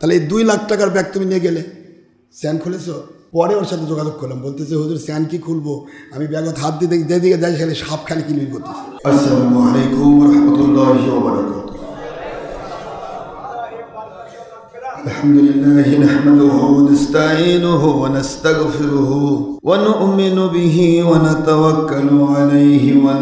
তাহলে এই 2 লাখ টাকার ব্যাগ তুমি নিয়ে গেলে, স্যান খুলেছো? পরে ওর সাথে যোগাযোগ করলাম, বলতেছে হুজুর স্যান কি খুলবো, আমি ব্যাগত হাত দিতে যেদিকে যাই সেখানে সাপ খালি কিলবিল করতেছে। আসসালামু আলাইকুম ওয়া রাহমাতুল্লাহি ওয়া বারাকাতুহু। আলহামদুলিল্লাহি নাহমাদুহু ওয়া নাস্তাঈনুহু ওয়া নাস্তাগফিরুহু ওয়া নু'মিনু বিহি ওয়া নাতাওয়াক্কালু আলাইহি ওয়া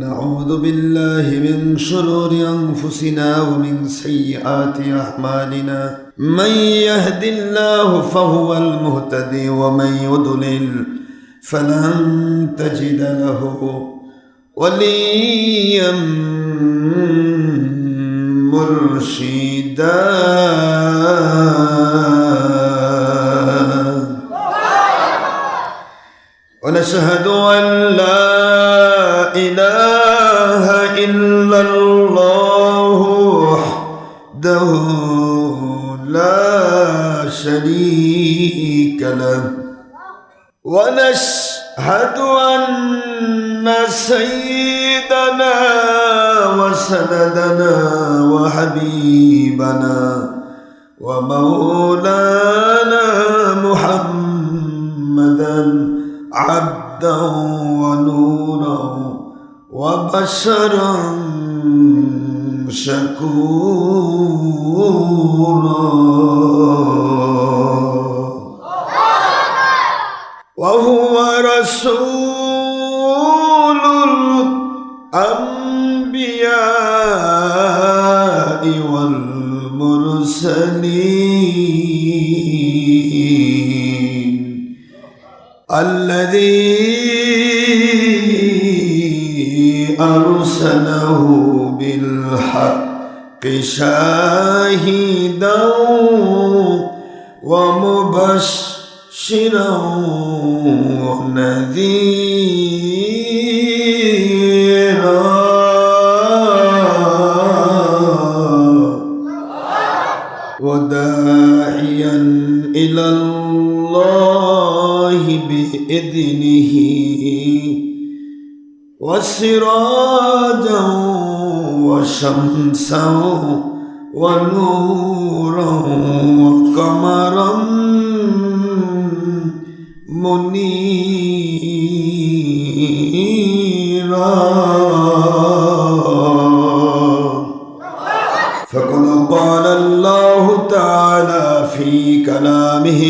نعوذ بالله من شرور أنفسنا ومن سيئات أعمالنا من يهد الله فهو المهتدي ومن يضلل فلن تجد له وليا مرشدا ونشهد أن لا إله إلا الله وحده لا شريك له ونشهد أن سيدنا وسندنا وحبيبنا ومولانا محمدا عبدا ونورا وبشرا شكورا وهو رسول الأنبياء والمرسلين الذي أرسله بالحق شاهدا ومبشرا ونذيرا وداعيا إلى الله بإذنه وسراجا وشمسا ونورا وقمرا منيرا فقد قال الله تعالى في كلامه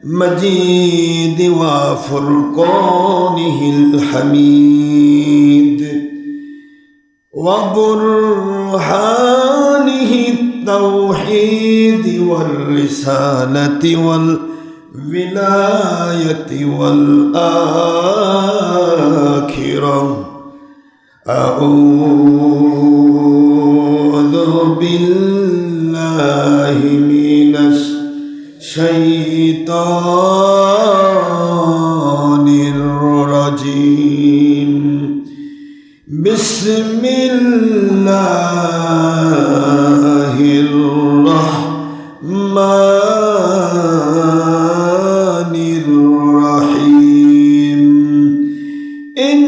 المجيد وفرقانه الحميد وبرهانه التوحيد والرسالة والولاية والآخرة أعوذ بالله من الشيطان الرجيم بسم الله الرحمن الرحيم إن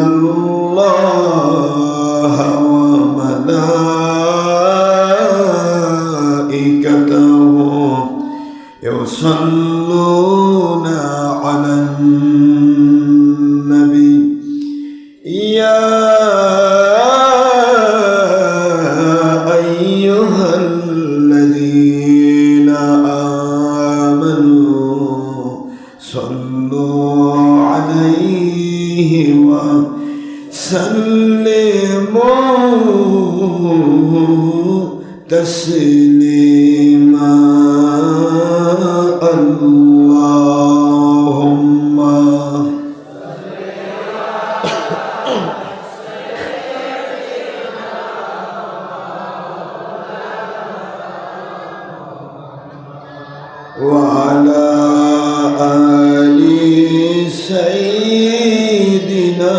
الله وملائكته يصلون على النبي يا أيها الذين آمنوا صلوا عليه وسلموا تسليما اللهم وعلى آل سيدنا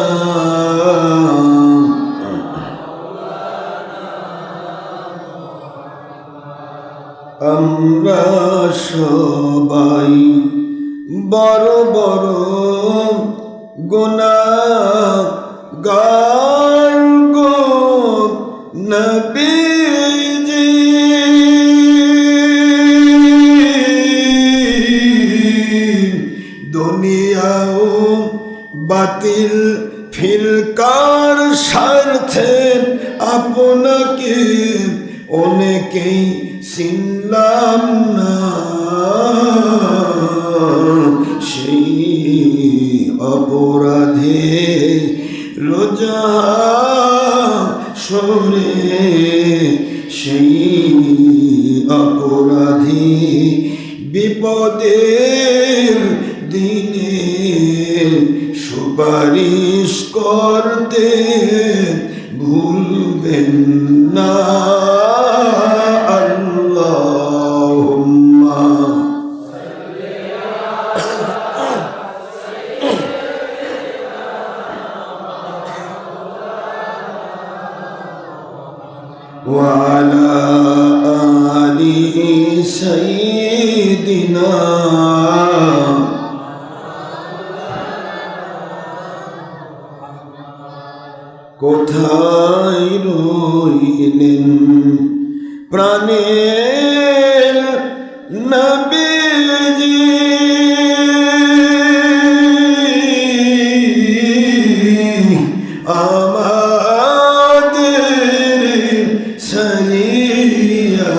আমরা সবাই বড় বড় গুনাহগার গো নবীজি দুনিয়াও বাতিল ফিরকার স্বার্থে আপনাকে অনেকেই চিনলাম না, সেই অপরাধে রোজা সরে, সেই অপরাধী বিপদের দিনে সুপারিশ করতে ভুলবেন না। আল্লাহুম্মা ওয়া আলা আলি সাইয়্যিদিনা কোথায় রইলেন প্রাণের নবীজি, আমাদের সারিয়া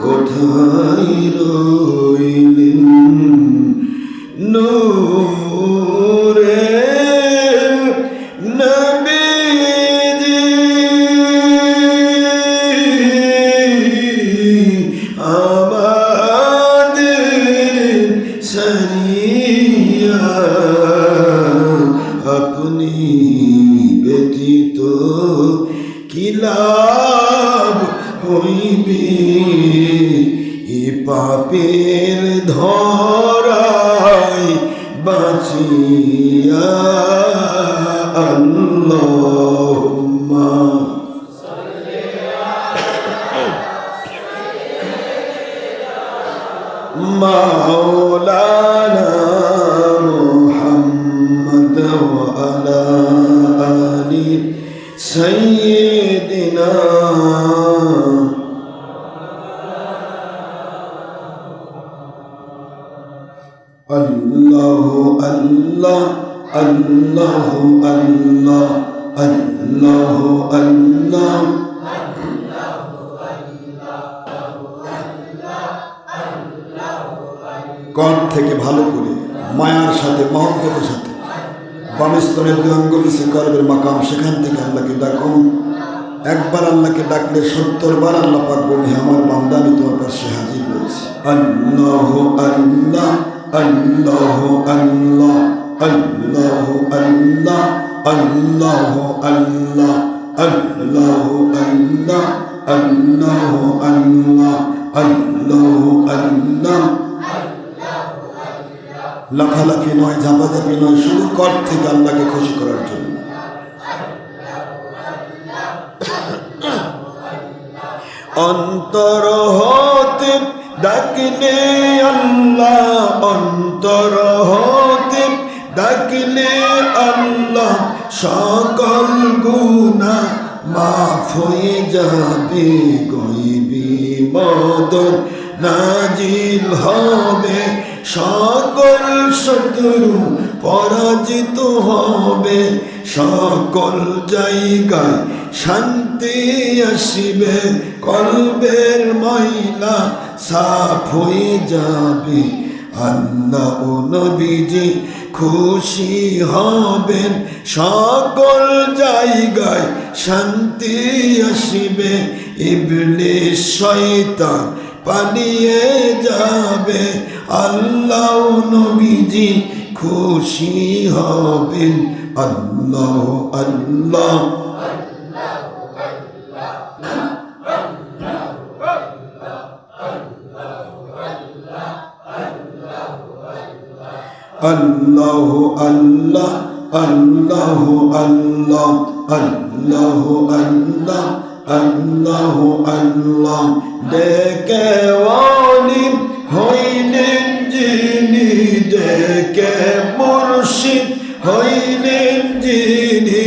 কোথায় রইলেন নূরে নবীজি, আমাদের সারিয়া আপনি ব্যতীত কি লাভ হইবে, এ পাপের ধরায় বাঁচিয়া। আল্লাহুম্মা মাওলানা মুহাম্মদ ওয়া আলা আলি সাইয়্যিদিনা আল্লাহু আল্লাহ আল্লাহু আল্লাহ আল্লাহু আল্লাহ কণ্ঠ থেকে ভালো করে মায়ার সাথে মহব্বতের সাথে বামস্তরের দুয়াঙ্গ মিশে করবের মাকাম, সেখান থেকে আল্লাহকে ডাকুন। একবার আল্লাহকে ডাকলে 70 বার আল্লাহ পাক বলে, আমার বান্দা আমি তোমার পাশে হাজির রয়েছি। আল্লাহু আল্লাহ আল্লাহু আল্লাহ আল্লাহু আল্লাহ আল্লাহু আল্লাহ আল্লাহু আল্লাহ আল্লাহু আল্লাহ আল্লাহু আল্লাহ। লাফালাফি নয়, ঝাপাঝাপি নয়, শুধু কর থেকে আল্লাহকে খুশি করার জন্য। অন্তর হতে ডাকলে আল্লাহ, অন্তর হতে ডাকলে আল্লাহ, সকল গুনাহ মাফ হয়ে যাবে, গয়বি মদদ নাজিল হবে, সকল শত্রু পরাজিত হবে, সকল জায়গায় শান্তি আসিবে, কলবের ময়লা সাফ হয়ে যাবে। আল্লাহ ও নবীজি খুশি হবেন, সকল জায়গায় শান্তি আসিবে, ইবলিস শয়তান পালিয়ে যাবে। আল্লাহ ও নবীজি খুশি হবেন। আল্লাহ আল্লাহ আল্লাহ আল্লাহ আল্লাহ আল্লাহ আল্লাহ আল্লাহ আল্লাহ আল্লাহ। ডেকে ওয়ালি হইলেন যিনি, ডেকে মুর্শিদ হইলেন যিনি,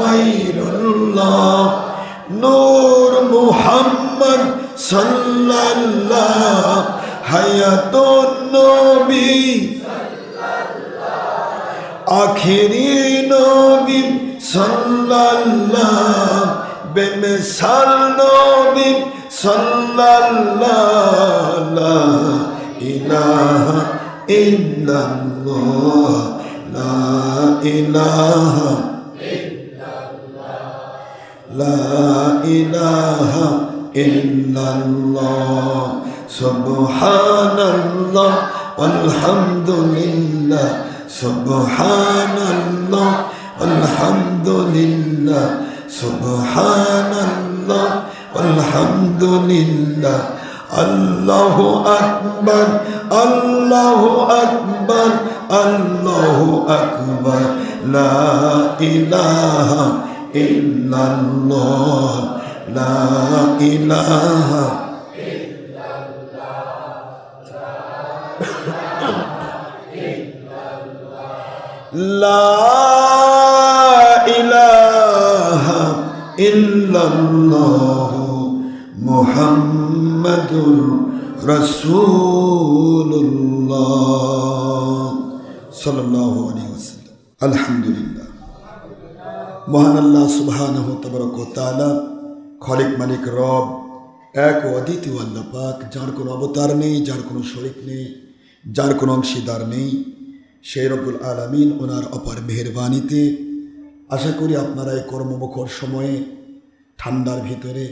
গায়রুল্লাহ নূর মুহাম্মদ সাল্লাল্লাহ হায়াতুন নবী আখেরি নবী সাল্লাল্লাহ বেমিসাল নবী সাল্লাল্লাহ লা ইলাহা ইল্লাল্লাহ লা ইলাহা লা ইলাহা ইল্লাল্লাহ সুবহানাল্লাহ আলহামদুলিল্লাহ সুবহানাল্লাহ আলহামদুলিল্লাহ সুবহানাল্লাহ আলহামদুলিল্লাহ আল্লাহু আকবার আল্লাহু আকবার আল্লাহু আকবার লা ইলাহা ইল্লাল্লাহ লা ইলাহা লা ইলাহা ইল্লাল্লাহ মুহাম্মাদুর রাসূলুল্লাহ সাল্লাল্লাহু আলাইহি ওয়াসাল্লাম। আলহামদুলিল্লাহ, মহান আল্লাহ সুবহানাহু তাবারাক ওয়া তাআলা খালিক মালিক রব এক ও অদ্বিতীয় আল্লাহ পাক, যার কোনো অবতার নেই, যার কোনো শরীক নেই, যার কোনো অংশীদার নেই, সেই রব্বুল আলামিন ওনার অপার মেহেরবানিতে আশা করি আপনারা এই কর্মমুখর সময়ে ঠান্ডার ভিতরে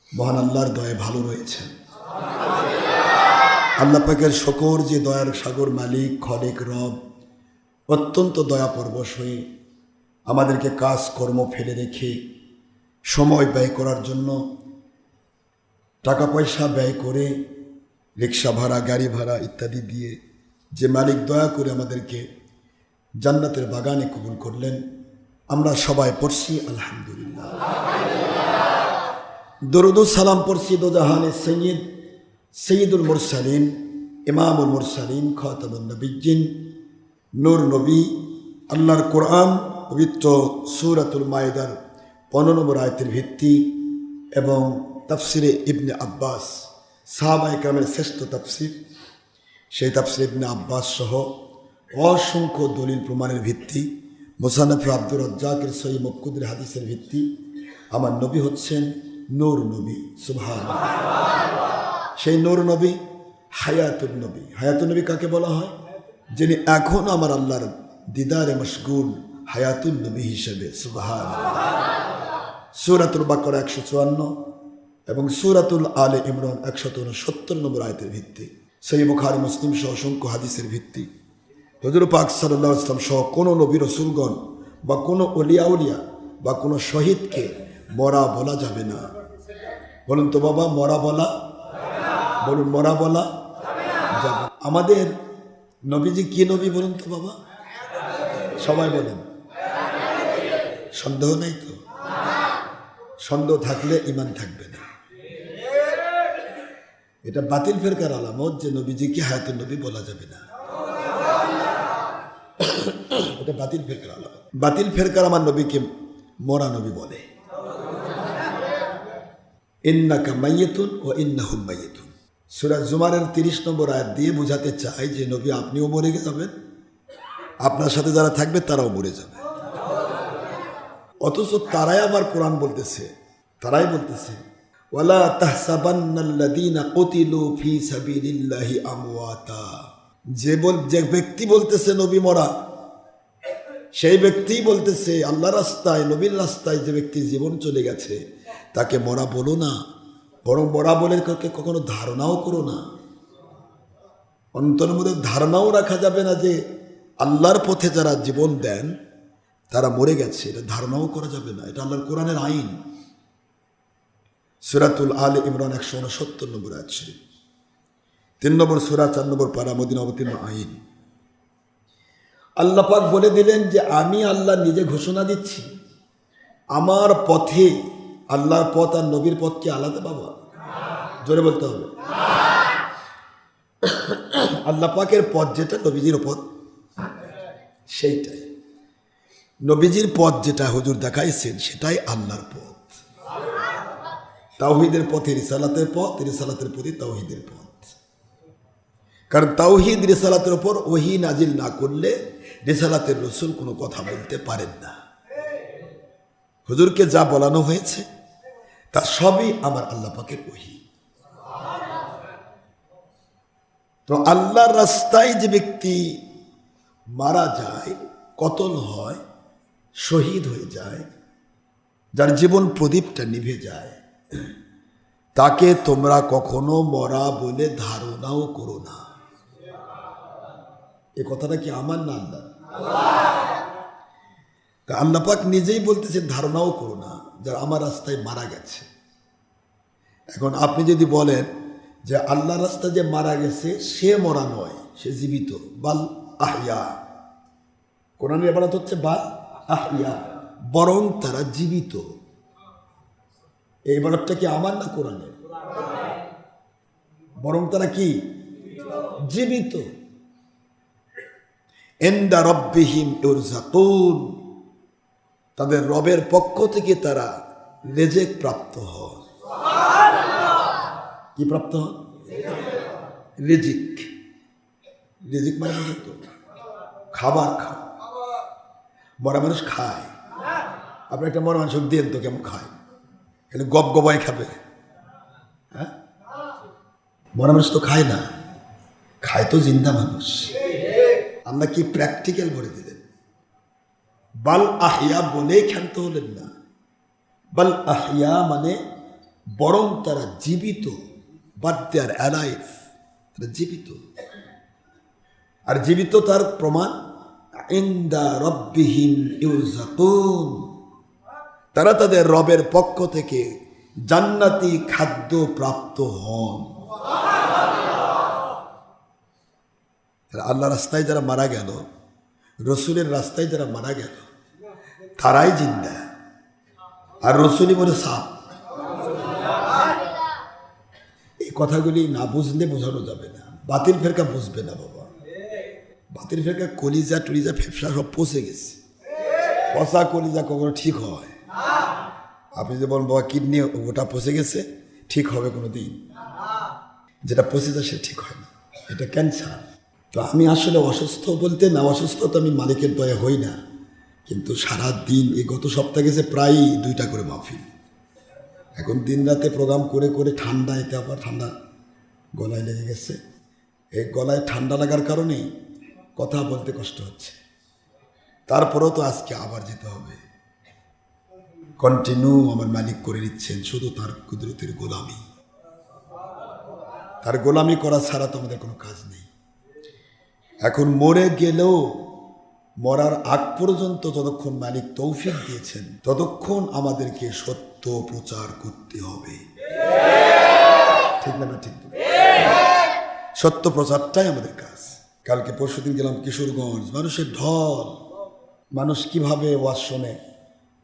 মহান আল্লাহর দয়ায় ভালো রয়েছেন। আল্লাহ পাকের শকর যে দয়ার সাগর মালিক খালিক রব অত্যন্ত দয়া পরবশ হয়ে আমাদেরকে কাজ কর্ম ফেলে রেখে সময় ব্যয় করার জন্য টাকা পয়সা ব্যয় করে রিক্সা ভাড়া, গাড়ি ভাড়া ইত্যাদি দিয়ে যে মালিক দয়া করে আমাদেরকে জান্নাতের বাগানে কবুল করলেন, আমরা সবাই পড়ছি আলহামদুলিল্লাহ। দরুদ ও সালাম পড়ছি দোজাহানের সৈয়দ সৈয়দুল মুরসালিন ইমামুল মুরসালিন খাতামুন নবিয়্যিন নূর নবী আল্লাহর কোরআন পবিত্র সূরাতুল মায়েদার 15 নম্বর আয়াতের ভিত্তি এবং তাফসিরে ইবনে আব্বাস সাহাবায়ে কেরামের শ্রেষ্ঠ তাফসির, সেই তাফসির ইবনে আব্বাস সহ অসংখ্য দলিল প্রমাণের ভিত্তি, মুসান্নাফ আব্দুর রাজ্জাকের সহিহ মফকুদের হাদিসের ভিত্তি, আমার নবী হচ্ছেন নূর নবী। সুবহানাল্লাহ। সেই নূর নবী হায়াতুন নবী। হায়াতুন নবী কাকে বলা হয়? যিনি এখন আমার আল্লাহর দিদারে মশগুল হায়াতুন নবী হিসেবে। সুবহানাল্লাহ। সূরাতুল বাকারা 154 এবং সূরাতুল আলে ইমরান 169 নম্বর আয়াতের ভিত্তি, সহিহ বুখারী মুসলিম সহ অসংখ্য হাদিসের ভিত্তি, হুজুর পাক সাল্লাল্লাহু আলাইহি ওয়াসাল্লাম সহ কোনো নবী রাসূলগণ বা কোনো ওলিয়া উলিয়া বা কোনো শহীদকে মরা বলা যাবে না। বলুন তো বাবা, মরা বলা, বলুন মরা বলা যাবে। আমাদের নবীজি কি নবী বলুন তো বাবা? সবাই বলেন। সন্দেহ নেই তো? সন্দেহ থাকলে ঈমান থাকবে না। এটা বাতিল ফেরকার আলামত যে নবীজিকে হায়াতুন নবী বলা যাবে না। এটা বাতিল ফেরকার আলামত। বাতিল ফেরকার আমার নবীকে মরা নবী বলে। ইন্নাকা মাইয়াতুন ওয়া ইন্নাহুম মাইয়াতুন। সূরা জুমারের 30 নম্বর আয়াত দিয়ে বোঝাতে চাই যে নবী আপনিও মরে যাবেন, আপনার সাথে যারা থাকবে তারাও মরে যাবে। অথচ তারাই আবার কোরআন বলতেছে, তারাই বলতেছে ওয়ালা তাহসাবান্নাল্লাযীনা কুতিলু ফী সাবিলিল্লাহি আমওয়াতা। যে ব্যক্তি বলতেছে নবী মরা, সেই ব্যক্তি বলতেছে আল্লাহর রাস্তায়, নবীর রাস্তায় যে ব্যক্তির জীবন চলে গেছে তাকে মরা বলো না, বরং মরা বলে কখনো ধারণাও করো না। অন্তরের মধ্যে ধারণাও রাখা যাবে না যে আল্লাহর পথে যারা জীবন দেন তারা মরে গেছে, এটা ধারণাও করা যাবে না। এটা আল্লাহর কোরআনের আইন। সূরাতুল আলে ইমরান 169 নম্বর আয়াত শরীফ, 3 নম্বর সূরা 4 নম্বর পারা, মদিনা অবতীর্ণ আইন। আল্লাহ পাক বলে দিলেন যে আমি আল্লাহ নিজে ঘোষণা দিচ্ছি, আমার পথে, আল্লাহর পথ আর নবীর পথ কি আলাদা বাবা? জোরে বলতে হবে। আল্লাহ পাকের পথ যেটা, নবীজির পথ সেইটাই। নবীজির পথ যেটা হুজুর দেখাইছেন সেটাই আল্লাহর পথ, তাওহীদের পথে রিসালাতের পথ, রিসালাতের পথে তাওহীদের পথ। কারণ তাওহীদ রিসালাতের উপর ওহী নাজিল না করলে রিসালাতের রাসূল কোনো কথা বলতে পারেন না। হুজুরকে যা বলানো হয়েছে তা সবই আমার আল্লাহ পাকের ওহী। তো আল্লাহর রাস্তায় যে ব্যক্তি মারা যায়, কতল হয়, শহীদ হয়ে যায়, যার জীবন প্রদীপটা নিভে যায়, তাকে তোমরা কখনো মরা বলে ধারণাও করো না। এ কথাটা কি আমার না আল্লাহ? তা আল্লাহ পাক নিজেই বলতেছেন ধারণাও করো না, যারা আমার রাস্তায় মারা গেছে। এখন আপনি যদি বলেন যে আল্লাহ রাস্তায় যে মারা গেছে সে মরা নয়, সে জীবিত, বাল আহিয়া, কোরআনের ইবারত হচ্ছে বাল আহিয়া, বরং তারা জীবিত। এই ইবারতটা কি আমার না কোরআনের? বরং তারা কি জীবিত। ইনদা রাব্বিহিম ইরযাকুন, তাদের রবের পক্ষ থেকে তারা রিজিক প্রাপ্ত হয়। কি প্রাপ্ত হয়? রিজিক। রিজিক মানে বুঝেন তো, খাবার খাও। মরা মানুষ খায়, আপনি একটা মরা মানুষ দেন তো কেমন খায়? এখানে গপ গপাই খাবে? হ্যাঁ, মরা মানুষ তো খায় না, খায় তো জিন্দা মানুষ। আমরা কি প্র্যাকটিক্যাল বলে দিলেন? বাল আহিয়া বলেই ক্ষান্ত হলেন না। বাল আহিয়া মানে বরং তারা জীবিত, বাট দে আর অ্যালাইভ, তারা জীবিত। আর জীবিত তার প্রমাণ ইনদা রাব্বিহিম ইরযাকুন, তারা তাদের রবের পক্ষ থেকে জান্নাতি খাদ্য প্রাপ্ত হন। আল্লাহ রাস্তায় যারা মারা গেল, রসুলের রাস্তায় যারা মারা গেল, তারাই জিন্দা, আর রসুলই বলে সাপ। এই কথাগুলি না বুঝলে বোঝানো যাবে না। বাতিল ফেরকা বুঝবে না বাবা। বাতিল ফেরকা কলিজা টলিজা ফেফসা সব পচে গেছে। পচা কলিজা কখনো ঠিক হয়? আপনি যে বলেন বাবা কিডনি ওটা পচে গেছে, ঠিক হবে কোনো দিন? যেটা পচে যায় সে ঠিক হয় না, এটা ক্যান্সার। তো আমি আসলে অসুস্থ বলতে না, অসুস্থ তো আমি মালিকের দয়া হই না, কিন্তু সারা দিন এই গত সপ্তাহ গেছে প্রায় 2টা করে মাহফিল। এখন দিন রাতে প্রোগ্রাম করে করে ঠান্ডা, এতে আবার ঠান্ডা গলায় লেগে গেছে। এই গলায় ঠান্ডা লাগার কারণে কথা বলতে কষ্ট হচ্ছে। তারপরেও তো আজকে আবার যেতে হবে। কন্টিনিউ আমার মালিক করে নিচ্ছেন, শুধু তার কুদরতের গোলামি। তার গোলামি করা ছাড়া তো আমাদের কোনো কাজ নেই। এখন মরে গেলেও মরার আগ পর্যন্ত যতক্ষণ মালিক তৌফিক দিয়েছেন ততক্ষণ আমাদেরকে সত্য প্রচার করতে হবে। ঠিক না? ঠিক না? সত্য প্রচারটাই আমাদের কাজ। কালকে পরশুদিন গেলাম কিশোরগঞ্জ, মানুষের ঢল, মানুষ কিভাবে ওয়াজ শোনে।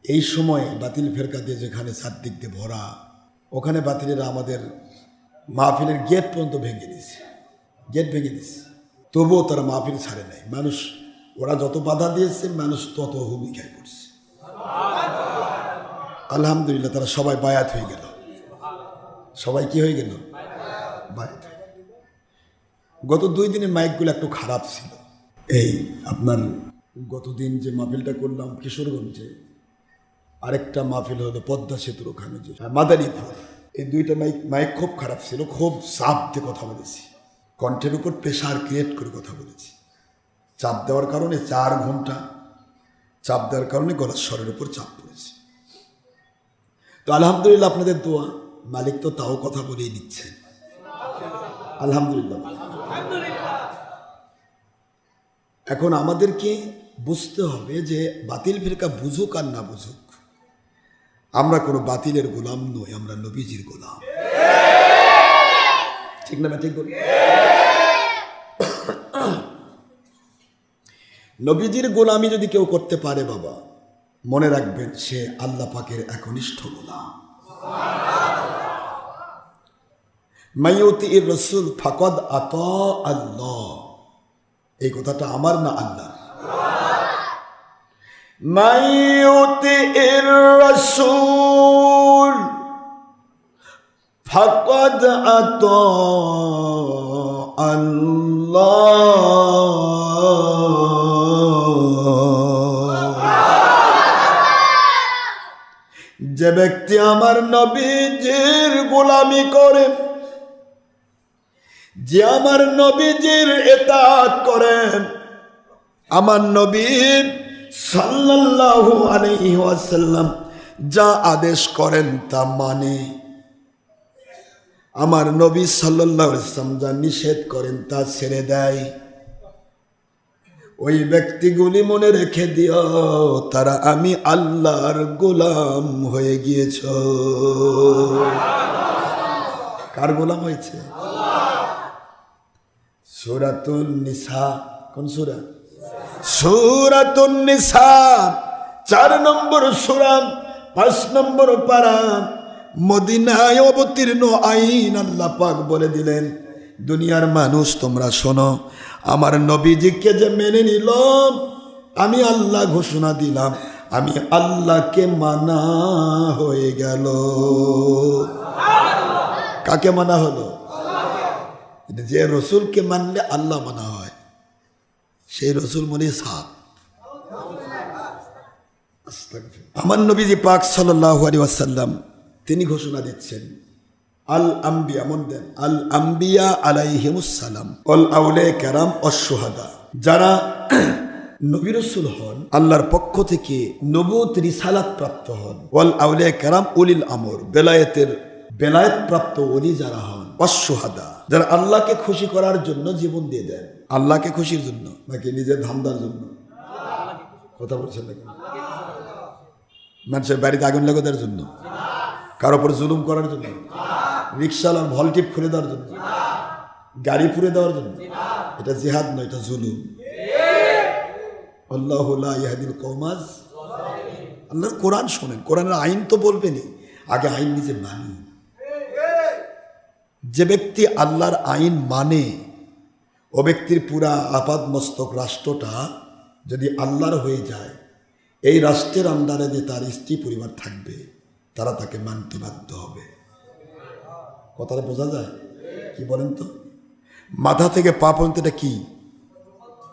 এই সময় বাতিল ফেরকা দিয়ে যেখানে চারদিক দিয়ে ভরা, ওখানে বাতিলেরা আমাদের মাহফিলের গেট পর্যন্ত ভেঙে দিয়েছে, গেট ভেঙে দিয়েছে। তবুও তারা মাহফিল ছাড়ে নাই। মানুষ, ওরা যত বাধা দিয়েছে মানুষ তত ভূমিকায় পড়ছে। আলহামদুলিল্লাহ, তারা সবাই বায়াত হয়ে গেল। সবাই কি হয়ে গেল? বায়াত হয়ে গেল। গত 2 দিনের মাইকগুলো একটু খারাপ ছিল। এই আপনার গতদিন যে মাহফিলটা করলাম কিশোরগঞ্জে, আরেকটা মাহফিল হলো পদ্মা সেতুর ওখানে যে মাদারীপুর, এই 2টা মাইক খুব খারাপ ছিল। খুব চাপ দিয়ে কথা বলেছি, কণ্ঠের উপর প্রেশার ক্রিয়েট করে কথা বলেছি। চাপ দেওয়ার কারণে 4 ঘন্টা চাপ দেওয়ার কারণে গলার স্বরের উপর চাপ পড়েছে। তো আলহামদুলিল্লাহ, আপনাদের দোয়া, মালিক তো তাও কথা বলেই নিচ্ছেন। আলহামদুলিল্লাহ। এখন আমাদেরকে বুঝতে হবে যে বাতিল ফিরকা বুঝুক আর না বুঝুক, আমরা কোনো বাতিলের গোলাম নই, আমরা নবীজির গোলাম। ঠিক না? ঠিক বলি। নবীজির গোলামি যদি কেউ করতে পারে বাবা, মনে রাখবেন সে আল্লাহ পাকের একনিষ্ঠ গোলাম। মাইয়ুতির রাসূল ফাকাদ আতা আল্লাহ, এই কথাটা আমার না আল্লাহ। মান ইউতিইর রাসূল ফাকাদ আতা আল্লাহ। যে ব্যক্তি আমার নবীজির গোলামি করে, যে আমার নবীজির ইতাআত করে, আমার নবী সাল্লাল্লাহু আলাইহি ওয়াসাল্লাম যা আদেশ করেন তা মানে, আমার নবী সাল্লাল্লাহু আলাইহি ওয়াসাল্লাম যা নিষেধ করেন তা ছেড়ে দেয়, ওই ব্যক্তিগুলি মনে রেখে দিও তারা আমি আল্লাহর গোলাম হয়ে গিয়েছ। কার গোলাম হয়েছে? সূরাতুন নিসা। কোন সূরা? সূরাতুন নিসা 4 নম্বর সূরা 5 নম্বর পারা, মদিনায় অবতীর্ণ আইন। আল্লাহ পাক বলে দিলেন, দুনিয়ার মানুষ তোমরা শোনো, আমার নবীজিকে যে মেনে নিল, আমি আল্লাহ ঘোষণা দিলাম আমি আল্লাহকে মানা হয়ে গেল। কাকে মানা হলো? যে রসুলকে মানলে আল্লাহ মানা হয়, সেই রসুল মনে সাপ। আমার নবীজি পাক সাল্লাল্লাহু আলাইহি ওয়াসাল্লাম তিনি ঘোষণা দিচ্ছেন, আল আম্বিয়া, মন দেন, আল আম্বিয়া আলাইহিমুস সালাম ওয়াল আউলিয়া কেরাম অশুহাদা, যারা নবী রাসূল হন, আল্লাহর পক্ষ থেকে নবুয়ত রিসালাত প্রাপ্ত হন, ওয়াল আউলিয়া কেরাম উলিল আমর, বেলায়েত প্রাপ্ত ওলি যারা হন, অশুহাদা যারা আল্লাহকে খুশি করার জন্য জীবন দিয়ে দেন। আল্লাহকে খুশির জন্য নাকি নিজের ধান্দার জন্য? কথা বলছেন নাকি? মানুষের বাড়িতে আগুন লাগানোর জন্য, কারো উপর জুলুম করার জন্য, রিক্সাওয়ালার ভলটিপ খুলে দেওয়ার জন্য, গাড়ি পুড়ে দেওয়ার জন্য? এটা জিহাদ নয়, এটা জুলুম। আল্লাহু লা ইয়াহদিল কওমাজ। আল্লাহর কোরআন শোনেন, কোরআনের আইন তো বলবেনই, আগে আইন নিজে মানুন। যে ব্যক্তি আল্লাহর আইন মানে, ও ব্যক্তির পুরা আপাদ মস্তক রাষ্ট্রটা যদি আল্লাহর হয়ে যায়, এই রাষ্ট্রের আন্ডারে যে তার স্ত্রী পরিবার থাকবে, তারা তাকে মানতে বাধ্য হবে। কথাটা বোঝা যায়? কি বলেন তো? মাথা থেকে পা পর্যন্ত এটা কি?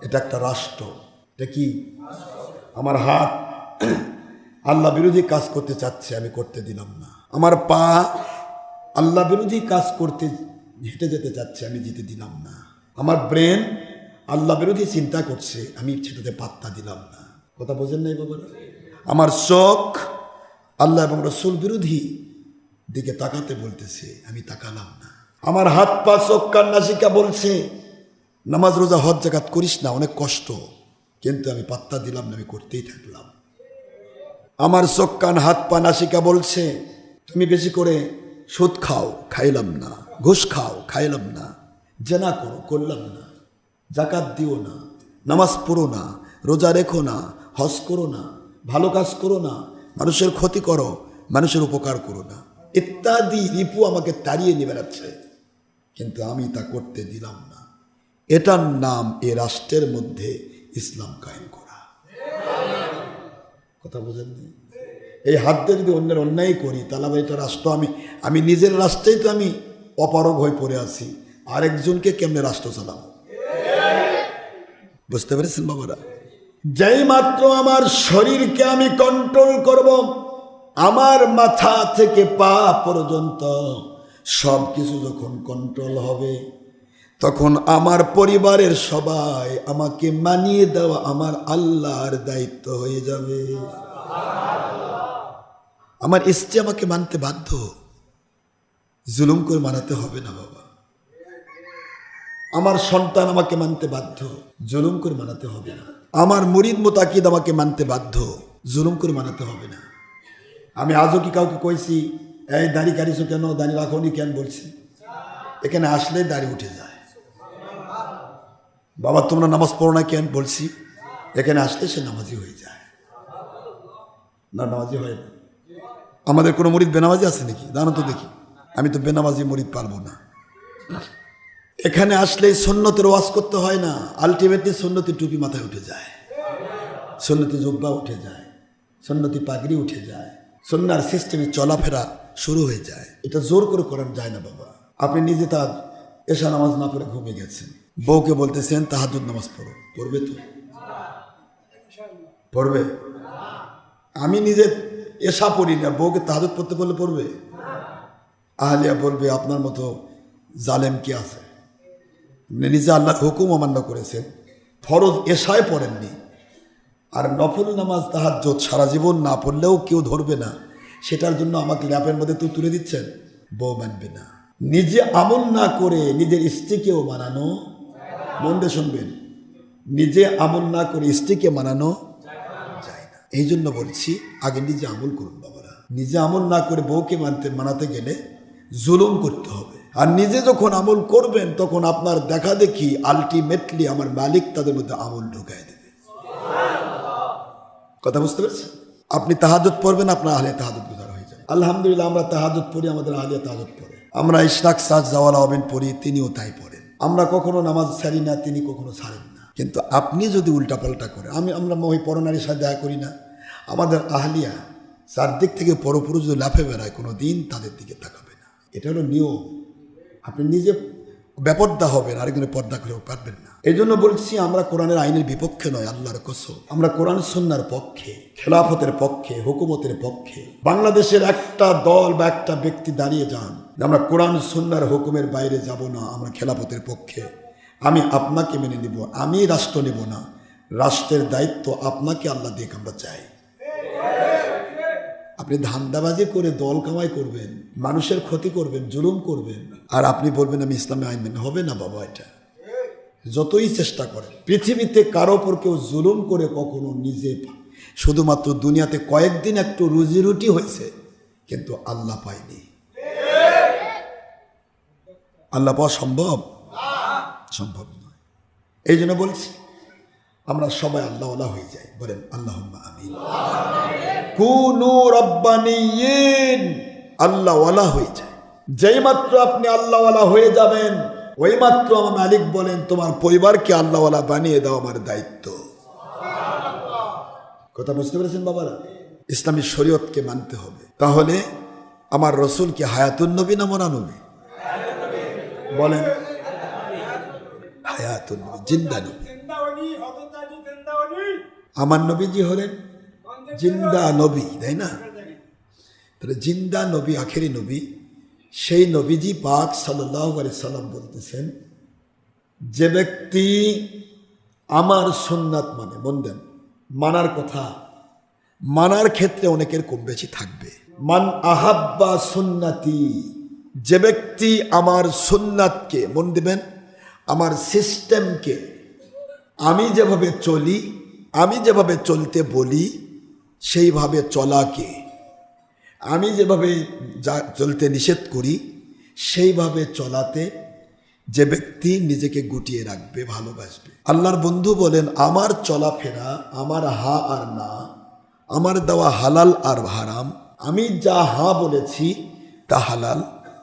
এটা একটা রাষ্ট্র। এটা কি? আমার হাত আল্লাহ বিরোধী কাজ করতে চাচ্ছে, আমি করতে দিলাম না। আমার পা আল্লাহ বিরোধী কাজ করতে হেঁটে যেতে চাচ্ছে, আমি যেতে দিলাম না। আমার ব্রেন আল্লাহ বিরোধী চিন্তা করছে, আমি সেটাতে পাত্তা দিলাম না। কথা বোঝেন নাই বাবারা? আমার চোখ আল্লাহ এবং রসুল বিরোধী দিকে তাকাতে বলতেছে, আমি তাকালাম না। আমার হাত পা চোখ কান নাসিকা বলছে নামাজ রোজা হজ জাকাত করিস না, অনেক কষ্ট, কিন্তু আমি পাত্তা দিলাম না, আমি করতেই থাকলাম। আমার চোখ কান হাত পা নাসিকা বলছে তুমি বেশি করে সুদ খাও, খাইলাম না। ঘুষ খাও, খাইলাম না। জেনা করো, করলাম না। জাকাত দিও না, নামাজ পড়ো না, রোজা রেখো না, হজ করো না, ভালো কাজ করো না, মানুষের ক্ষতি করো, মানুষের উপকার করো না, ইত্যাদি রিপু আমাকে তাড়িয়ে নিয়ে বেড়াচ্ছে, কিন্তু আমি তা করতে দিলাম না। এটার নাম এ রাষ্ট্রের মধ্যে ইসলাম কায়েম করা। কথা বোঝেননি? এই হাত দিয়ে যদি অন্যের অন্যায় করি, তাহলে এটা রাষ্ট্র আমি নিজের রাষ্ট্রেই তো আমি অপারগ হয়ে পড়ে আছি, আরেকজনকে কেমনে রাষ্ট্র চালাবো? বুঝতে পেরেছেন বাবারা? যেই মাত্র আমার শরীরকে আমি কন্ট্রোল করব, আমার মাথা থেকে পা পর্যন্ত সব কিছু যখন কন্ট্রোল হবে, তখন আমার পরিবারের সবাই আমাকে মানিয়ে দেওয়া আমার আল্লাহর দায়িত্ব হয়ে যাবে। আমার স্ত্রী আমাকে মানতে বাধ্য, জুলুম করে মানাতে হবে না বাবা। আমার সন্তান আমাকে মানতে বাধ্য, জুলুম করে মানাতে হবে না। আমার মুরিদ মুতাকিদ আমাকে মানতে বাধ্য, জুলুম করে মানাতে হবে না। আমি আজও কি কাউকে কইছি এই দাড়ি কাটিছো কেন, দাড়ি রাখোনি কেন? বলছি এখানে আসলে দাড়ি উঠে যায়। বাবা তোমরা নামাজ পড়ো না কেন? বলছি এখানে আসলে সে নামাজি হয়ে যায়। না, নামাজি হয় না। আমাদের কোনো মুরিদ বেনামাজি আছে নাকি? জানো তো দেখি। আমি তো বেনামাজি মুরিদ পারবো না। এখানে আসলে সুন্নতের ওয়াজ করতে হয় না, আলটিমেটলি সুন্নতের টুপি মাথায় উঠে যায়। সুন্নতি জুব্বা উঠে যায়, সুন্নতি পাগড়ি উঠে যায়, সুন্নার সিস্টেমে চলাফেরা শুরু হয়ে যায়। এটা জোর করে করার যায় না বাবা। আপনি নিজে তার এশা নামাজ না পড়ে ঘুমিয়ে গেছেন, বউকে বলতেছেন তাহাজ্জুদ নামাজ পড়ো, পড়বে তো? পড়বে? আমি নিজে এশা পড়ি না, বউকে তাহাজ্জুদ পড়তে বললে পড়বে? আহলিয়া বলবে আপনার মতো জালেম কি আছে? নিজে আল্লাহর হুকুম অমান্য করেছেন, ফরজ এশায় পড়েননি, আর নফল নামাজ তাহাজ্জুদ সারা জীবন না পড়লেও কেউ ধরবে না, সেটার জন্য আমাকে ল্যাপের মধ্যে তুলে দিচ্ছেন। বউ মানবে না। নিজে আমল না করে নিজের স্ত্রীকেও মানানো, মন দিয়ে শুনবেন, নিজে আমল না করে স্ত্রীকে মানানো যায় না। এই জন্য বলছি আগে নিজে আমল করুন বাবারা। নিজে আমল না করে বউকে মানাতে গেলে জুলুম করতে হবে। আর নিজে যখন আমল করবেন তখন আপনার দেখা দেখি আলটিমেটলি আমার মালিক তাদের মধ্যে আমল ঢুকায় দেবে। কথা বুঝতে পেরেছেন? আপনি তাহাজ্জুদ পড়বেন, আপনার আহলে তাহাজ্জুদ গুজার হয়ে যাবে। আলহামদুলিল্লাহ আমরা তাহাজ্জুদ পড়ি, আমাদের আহলে তাহাজ্জুদ পড়ে। আমরা ইশরাক সাজ জাওয়ালা হবেন পড়ি, তিনিও তাই পড়েন। আমরা কখনো নামাজ ছাড়ি না, তিনি কখনো ছাড়েন না। কিন্তু আপনি যদি উল্টাপাল্টা করেন, আমরা ওই পরনারীর সাথে দেখা করি না, আমাদের আহলিয়া চারদিক থেকে পরপুরুষ যদি লাফে বেড়ায় কোনো দিন তাদের দিকে তাকাবে না। এটা হলো নিয়ম। আপনি নিজে বেপর্দা হবেন, আরেকজনের পর্দা করেও পারবেন না। এই জন্য বলছি আমরা কোরআনের আইনের বিপক্ষে নয়, আল্লাহর কসম। আমরা কোরআন সুন্নাহর পক্ষে, খেলাফতের পক্ষে, হুকুমতের পক্ষে। বাংলাদেশের একটা দল বা একটা ব্যক্তি দাঁড়িয়ে যান, আমরা কোরআন সুন্নাহর হুকুমের বাইরে যাব না, আমরা খেলাফতের পক্ষে, আমি আপনাকে মেনে নিব, আমি রাষ্ট্র নেব না, রাষ্ট্রের দায়িত্ব আপনাকে আল্লাহ দিক আমরা চাই। আপনি ধান্দাবাজি করে দল কামাই করবেন, মানুষের ক্ষতি করবেন, জুলুম করবেন, আর আপনি বলবেন আমি ইসলামে আইন মেনে, হবে না বাবা। এটা যতই চেষ্টা করেন, পৃথিবীতে কারো ওপর কেউ জুলুম করে কখনো নিজে, শুধুমাত্র দুনিয়াতে কয়েকদিন একটু রুজি রুটি হয়েছে, কিন্তু আল্লাহ পায়নি। আল্লাহ পাওয়া সম্ভব? সম্ভব নয়। এই জন্য বলছি আমরা সবাই আল্লাহওয়ালা হয়ে যাই। বলেন আল্লাহুম্মা আমিন। কুনু রাব্বানিয়িন, আল্লাহওয়ালা হয়ে যায়। যেই মাত্র আপনি আল্লাহওয়ালা হয়ে যাবেন, ওই মাত্র আমার মালিক বলেন তোমার পরিবারকে আল্লাহওয়ালা বানিয়ে দাও আমার দায়িত্ব। কথা বুঝতে পেরেছেন বাবারা? ইসলামী শরীয়তকে মানতে হবে। তাহলে আমার রসুল কি হায়াতুন নবী না মরা নবী? বলেন হায়াতুন নবী, জিন্দা নবী। আমার নবীজি হলেন জিন্দা নবী, তাই না? তাহলে জিন্দা নবী, আখেরি নবী, সেই নবীজি পাক সাল্লাল্লাহু আলাইহি সাল্লাম বলতেছেন, যে ব্যক্তি আমার সুন্নাত মানে, মন দেন, মানার কথা, মানার ক্ষেত্রে অনেকের কম বেশি থাকবে। মান আহাব্বা সুন্নাতি, যে ব্যক্তি আমার সুন্নাতকে, মন দিবেন, আমার সিস্টেমকে, আমি যেভাবে চলি, আমি যেভাবে চলতে বলি সেইভাবে চলাকে, আমি যেভাবে চলতে নিষেধ করি সেইভাবে চলাতে যে ব্যক্তি নিজেকে গুটিয়ে রাখবে, ভালোবাসবে। আল্লাহর বন্ধু বলেন আমার চলাফেরা, আমার হা আর না, আমার দেওয়া হালাল আর হারাম, আমি যা হা বলেছি তা হালাল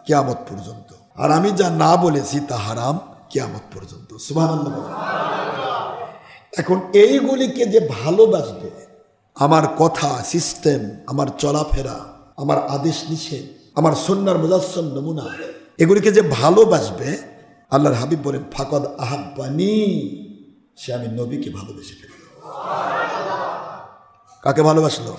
কিয়ামত পর্যন্ত, আর আমি যা না বলেছি তা হারাম কিয়ামত পর্যন্ত। সুবহানাল্লাহ। এখন এইগুলিকে যে ভালোবাসবে, আমার কথা, সিস্টেম, আমার চলাফেরা, আমার আদেশ নিষেধ, আমার সুন্নাহর মুজাসসাম নমুনা, এগুলিকে যে ভালোবাসবে, আল্লাহর হাবিব বলেন ফাকাদ আহাব্বানি, সে আমি নবীকে ভালোবেসে ফেলল। কাকে ভালোবাসলো?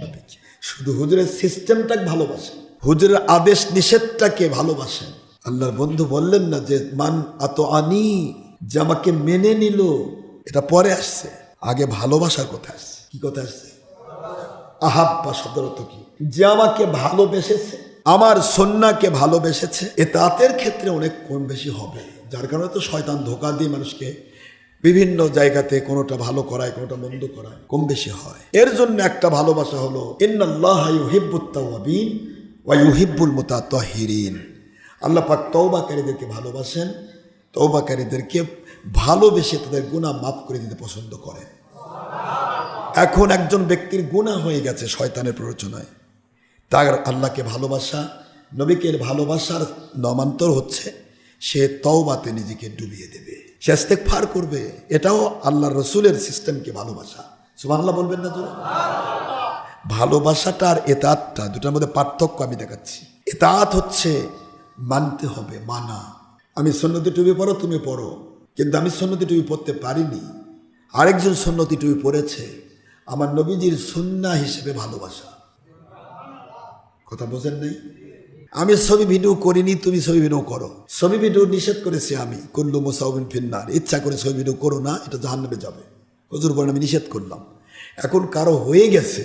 নবীকে। শুধু হুজুরের সিস্টেমটাকে ভালোবাসেন, হুজুরের আদেশ নিষেধটাকে ভালোবাসেন। আল্লাহর বন্ধু বললেন না যে মান আতআনি, যে আমাকে মেনে নিল, এটা পরে আসছে, আগে ভালোবাসার কথা আসছে। কি কথা আসছে? আহাব্বা শব্দের অর্থ কি? যে আমাকে ভালোবেসেছে, আমার সুন্নাহকে ভালোবেসেছে, এতাতের ক্ষেত্রে অনেক কম বেশি হবে। যার কারণে তো শয়তান ধোঁকা দিয়ে মানুষকে বিভিন্ন জায়গাতে কোনোটা ভালো করায়, কোনোটা মন্দ করায়, কম বেশি হয়। এর জন্য একটা ভালোবাসা হলো ইন্নাল্লাহা ইউহিব্বুত তাওয়াবিন ওয়া ইউহিব্বুল মুতাতাহহিরিন। আল্লাহ পাক তওবাকারীদেরকে ভালোবাসেন, তওবাকারীদেরকে ভালোবেসে তাদের গুনাহ মাফ করে দিতে পছন্দ করেন। এখন একজন ব্যক্তির গুনাহ হয়ে গেছে শয়তানের প্ররোচনায়, তার আল্লাহকে ভালোবাসা, নবীকে ভালোবাসার নামান্তর হচ্ছে সে তওবাতে নিজেকে ডুবিয়ে দেবে, সে ইস্তেগফার করবে। এটাও আল্লাহর রসুলের সিস্টেমকে ভালোবাসা। সুবহানাল্লাহ বলবেন না জোরে? ভালোবাসাটা আর এতাতটা দুটার মধ্যে পার্থক্য আমি দেখাচ্ছি। এতাত হচ্ছে মানতে হবে, মানা। আমি সুন্নতি টুপি পরো, তুমি পরো, কিন্তু আমি সুন্নতি টুপি পরতে পারিনি, আরেকজন সুন্নতি টুপি পরেছে, আমার নবীজির সুন্নাহ হিসেবে ভালোবাসা। কথা বোঝেন নাই? আমি ছবি ভিডিও করিনি, তুমি ছবি ভিডিও করো। ছবি ভিডিও নিষেধ করেছি আমি, কুল্লু মুসাউবিন ফিন্নার, ইচ্ছা করে ছবি ভিডিও করো না, এটা জাহান্নামে যাবে, হুজুর বলেন, আমি নিষেধ করলাম। এখন কারো হয়ে গেছে,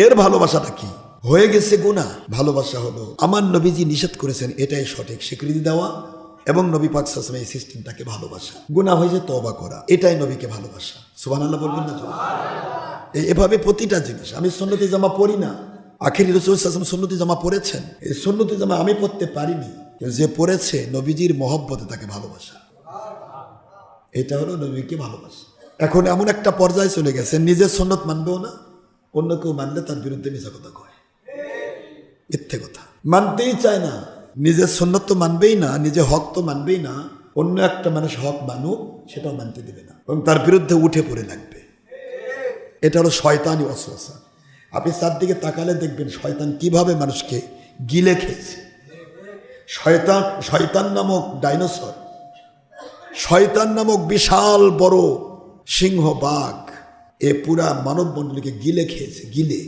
এর ভালোবাসাটা কি? হয়ে গেছে গুনাহ। ভালোবাসা হলো আমার নবীজি নিষেধ করেছেন, এটাই সঠিক স্বীকৃতি দেওয়া, এবং নবী পাক সাল্লাল্লাহু আলাইহি ওয়াসাল্লাম এই সিস্টেমটাকে ভালোবাসা। গুনাহ হয়েছে তওবা করা, এটাই নবীকে ভালোবাসা। সুবহানাল্লাহ বলবেন না? এভাবে প্রতিটা জিনিস। আমি সুন্নতি জামা পরি না, আখির রাসূল সাল্লাল্লাহু আলাইহি ওয়াসাল্লাম সুন্নতি জামা পরেছেন, এই সুন্নতি জামা আমি পরতে পারিনি, যে পরেছে নবীজির মহব্বতে তাকে ভালোবাসা। এটা হলো নবীকে ভালোবাসা। এখন এমন একটা পর্যায়ে চলে গেছে, নিজের সুন্নত মানবেও না, অন্য কেউ মানলে তার বিরুদ্ধে মিছা কথা কয়, মিথ্যে কথা, মানতেই চায় না। নিজের সুন্নত তো মানবেই না, নিজের হক তো মানবেই না, অন্য একটা মানুষ হক মানুক সেটাও মানতে দেবে না, এবং তার বিরুদ্ধে উঠে পড়ে লাগবে। এটা হলো শয়তানি ওয়াসওয়াসা। আপনি চারদিকে তাকালে দেখবেন শয়তান কিভাবে মানুষকে গিলে খেয়েছে। শয়তান নামক ডাইনোসর, শয়তান নামক বিশাল বড় সিংহ বাঘ, এ পুরা মানব মণ্ডলীকে গিলে খেয়েছে। গিলে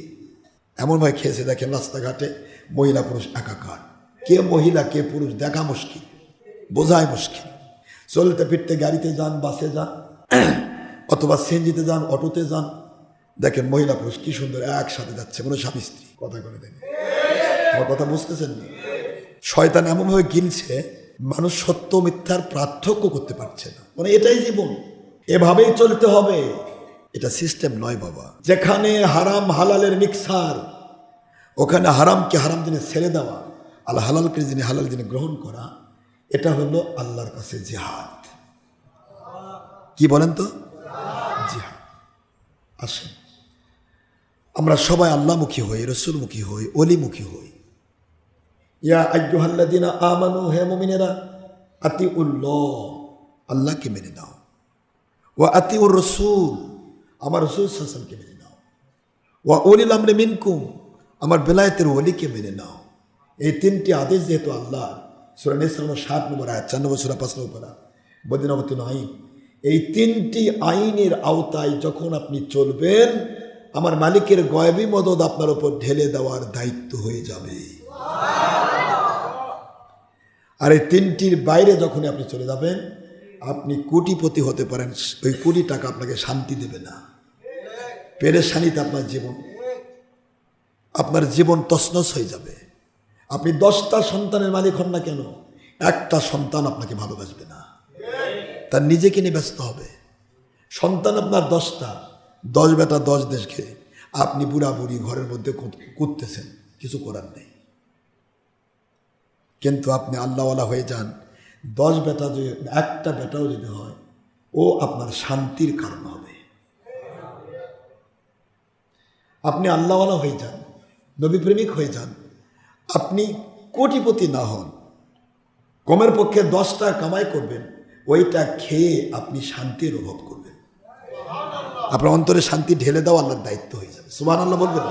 এমনভাবে খেয়েছে, দেখেন রাস্তাঘাটে মহিলা পুরুষ একাকার, কে মহিলা কে পুরুষ দেখা মুশকিল, বোঝায় মুশকিল। চলতে ফিরতে গাড়িতে যান, বাসে যান, অথবা সিএনজিতে যান, অটোতে যান, দেখেন মহিলা পুরুষ কি সুন্দর একসাথে যাচ্ছে, কোনো স্বামী স্ত্রী। কথা করে দেখেন, আমার কথা বুঝতেছেন না? শয়তান এমনভাবে গিলছে, মানুষ সত্য মিথ্যার পার্থক্য করতে পারছে না। মানে এটাই জীবন, এভাবেই চলতে হবে। এটা সিস্টেম নয় বাবা। যেখানে হারাম হালালের মিক্সার, ওখানে হারামকে হারাম দিনে ছেড়ে দেওয়া, আল হালালকে যিনি হালাল দিনে গ্রহণ করা, এটা হলো আল্লাহর কাছে জিহাদ। কি বলেন তো? জিহাদ। আসেন আমরা সবাই আল্লাহমুখী হই, রসুলমুখী হই, অলিমুখী হই। ইয়া আইয়ুহাল্লাযীনা আমানু, হে মুমিনেরা, আতিউল্লাহ, আল্লাহকে মেনে নাও, ওয়া আতিউর রাসূল, আমার রাসূল সাল্লাল্লাহু আলাইহি ওয়াসাল্লামকে মেনে নাও, ওয়া উলিল আমরি মিনকুম, আমার বেলায়েতের ওলিকে মেনে নাও। এই তিনটি আদেশ যেহেতু আল্লাহ, সূরা নিসা 7 নম্বর আয়াত, 4 নম্বর সূরা 5 নম্বর পারা, বদিনাবতুল আইন, এই তিনটি আইনের আওতায় যখন আপনি চলবেন, আমার মালিকের গয়বী মদদ আপনার উপর ঢেলে দেওয়ার দায়িত্ব হয়ে যাবে। আর এই তিনটির বাইরে যখন আপনি চলে যাবেন, আপনি কোটিপতি হতে পারেন, ওই কোটি টাকা আপনাকে শান্তি দেবে না, পেরেশানিতে আপনার জীবন তছনছ হয়ে যাবে। আপনি 10টা সন্তানের মালিক হন না কেন, একটা সন্তান আপনাকে ভালোবাসবে না, তার নিজেকে নিয়ে ব্যস্ত হবে। সন্তান আপনার 10টা, 10 বেটা 10 দেশকে, আপনি বুড়া বুড়ি ঘরের মধ্যে কুদতেছেন, কিছু করার নেই। কিন্তু আপনি আল্লাহওয়ালা হয়ে যান, 10 বেটা যদি, একটা বেটাও যদি হয়, ও আপনার শান্তির কারণ হবে। আপনি আল্লাহওয়ালা হয়ে যান, নবী প্রেমিক হয়ে যান, আপনি কোটিপতি না হন, কমের পক্ষে 10টা কামাই করবেন, ওইটা খেয়ে আপনি শান্তি অনুভব করবেন। আপনার অন্তরে শান্তি ঢেলে দেওয়া আল্লাহর দায়িত্ব হয়ে যাবে। সুবহানাল্লাহ বলবেন?